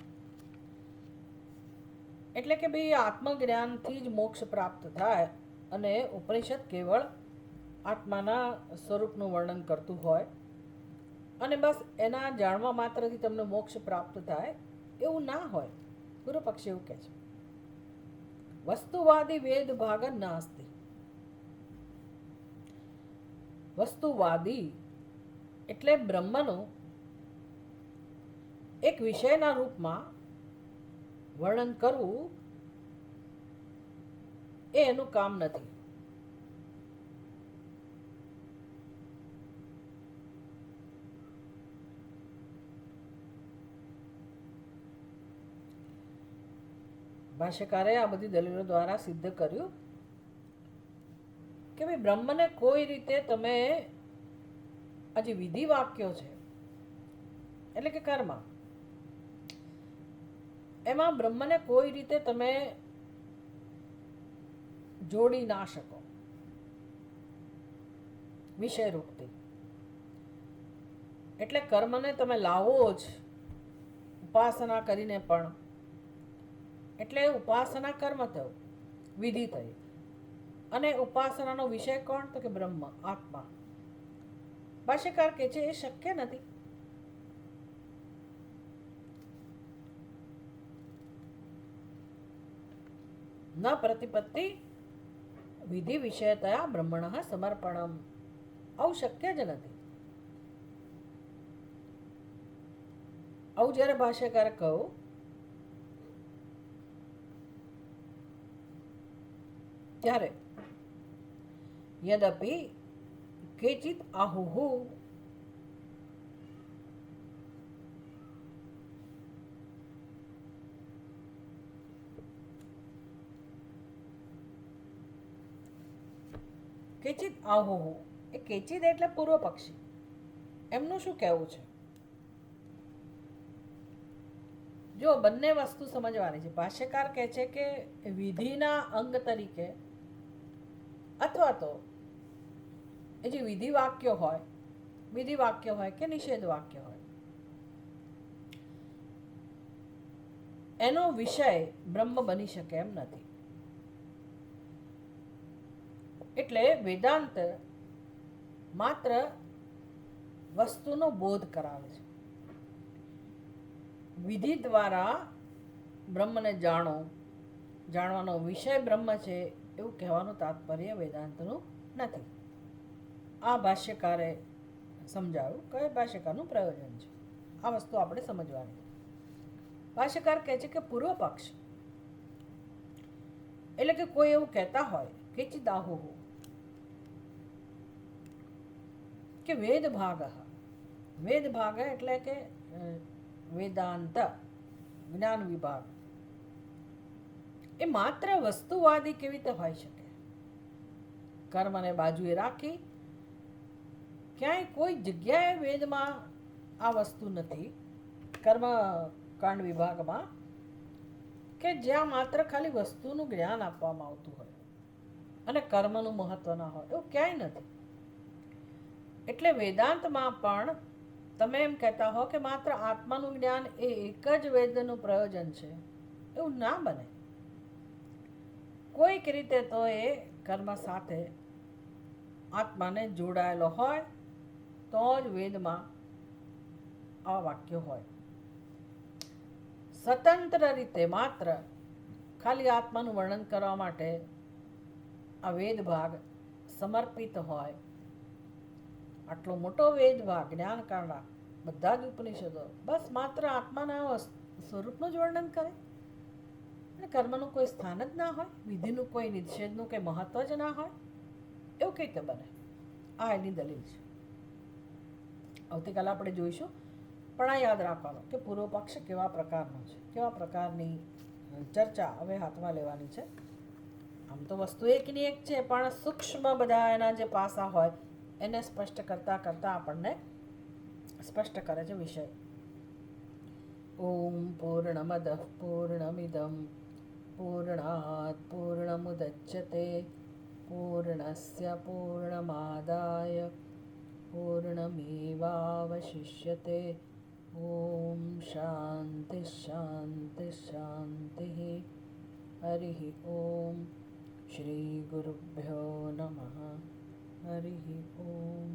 એટલે કે ભાઈ આત્મજ્ઞાનથી જ મોક્ષ પ્રાપ્ત થાય અને ઉપનિષદ કેવળ આત્માના સ્વરૂપનું વર્ણન કરતું હોય અને બસ એના જાણવા માત્રથી તમને મોક્ષ પ્રાપ્ત થાય, એવું ના હોય. પૂર્વ પક્ષી એવું કહે છે વસ્તુવાદી વેદ ભાગ નાસ્તિ. વસ્તુવાદી એટલે બ્રહ્મનું એક વિષયના રૂપમાં વર્ણન કરવું એ એનું કામ નથી. ભાષ્યકારે આ બધી દલીલો દ્વારા સિદ્ધ કર્યું કે ભાઈ બ્રહ્મને કોઈ રીતે તમે આ જે વિધિ વાક્યો છે એટલે કે કર્મ, એમાં બ્રહ્મને કોઈ રીતે તમે જોડી ના શકો વિષય રૂપથી. એટલે કર્મને તમે લાવો જ ઉપાસના કરીને પણ, એટલે ઉપાસના કર્મ થયું, વિધિ થઈ. અને ઉપાસનાનો વિષય કોણ? તો કે બ્રહ્મ, આત્મા. ભાષ્યકાર કહે છે એ શક્ય નથી. ન પ્રતિપત્તિ વિધિ વિષયતયા બ્રહ્મણ સમર્પણમ. આવું શક્ય જ નથી. આવું જ્યારે ભાષ્યકાર કહું ત્યારે યદપિ કેચિત આહુહુ કેચિત આહુહુ, એ કેચિત એટલે પૂર્વ પક્ષી. એમનું શું કહેવું છે? જો બંને વસ્તુ સમજવાની છે. ભાષ્યકાર કહે છે કે વિધિના અંગ તરીકે અથવા તો એ જે વિધિ વાક્ય હોય કે નિષેધ વાક્ય હોય, એનો વિષય બ્રહ્મ બની શકે એમ નથી. એટલે વેદાંત માત્ર વસ્તુનો બોધ કરાવે છે. વિધિ દ્વારા બ્રહ્મને જાણવાનો વિષય બ્રહ્મ છે એવું કહેવાનું તાત્પર્ય વેદાંતનું નથી. આ ભાષ્યકારે સમજાવ્યું કે ભાષ્યકારનું પ્રયોજન છે. આ વસ્તુ આપણે સમજવાની. ભાષ્યકાર કહે છે કે પૂર્વ પક્ષ એટલે કે કોઈ એવું કહેતા હોય કે ચિદાહુ કે વેદ ભાગ એટલે કે વેદાંત જ્ઞાન વિભાગ એ માત્ર વસ્તુવાદી કેવી રીતે હોઈ શકે? કર્મને બાજુએ રાખી ક્યાંય કોઈ જગ્યાએ વેદમાં આ વસ્તુ નથી, કર્મ કાંડ વિભાગમાં, કે જ્યાં માત્ર ખાલી વસ્તુનું જ્ઞાન આપવામાં આવતું હોય અને કર્મનું મહત્વ ના હોય. એવું ક્યાંય નથી. એટલે વેદાંતમાં પણ તમે એમ કહેતા હો કે માત્ર આત્માનું જ્ઞાન એ એક જ વેદનું પ્રયોજન છે, એવું ના બને. કોઈક રીતે તો એ કર્મ સાથે આત્માને જોડાયેલો હોય તો જ વેદમાં આ વાક્ય હોય. સ્વતંત્ર રીતે માત્ર ખાલી આત્માનું વર્ણન કરવા માટે આ વેદ ભાગ સમર્પિત હોય, આટલો મોટો વેદ ભાગ જ્ઞાનકાંડ, બધા જ ઉપનિષદો બસ માત્ર આત્માના સ્વરૂપનું જ વર્ણન કરે અને કર્મનું કોઈ સ્થાન જ ના હોય, વિધિનું કોઈ નિષેધનું કંઈ મહત્વ જ ના હોય, એવું કઈ રીતે બને? આ એની દલીલ છે. આવતીકાલે આપણે જોઈશું. પણ આ યાદ રાખવાનું કે પૂર્વ પક્ષ કેવા પ્રકારનો છે, કેવા પ્રકારની ચર્ચા હવે હાથમાં લેવાની છે. આમ તો વસ્તુ એકની એક છે, પણ સૂક્ષ્મ બધા એના જે પાસા હોય એને સ્પષ્ટ કરતાં આપણને સ્પષ્ટ કરે છે વિષય. ઓમ પૂર્ણમદ પૂર્ણમિદમ પૂર્ણાત પૂર્ણમુદચ્યતે પૂર્ણસ્ય પૂર્ણમાદાય પૂર્ણમેવાવશિષ્યતે. ઓમ શાંતિ શાંતિ શાંતિ. હરિ ઓમ. શ્રી ગુરુભ્યો નમઃ. હરિ ઓમ.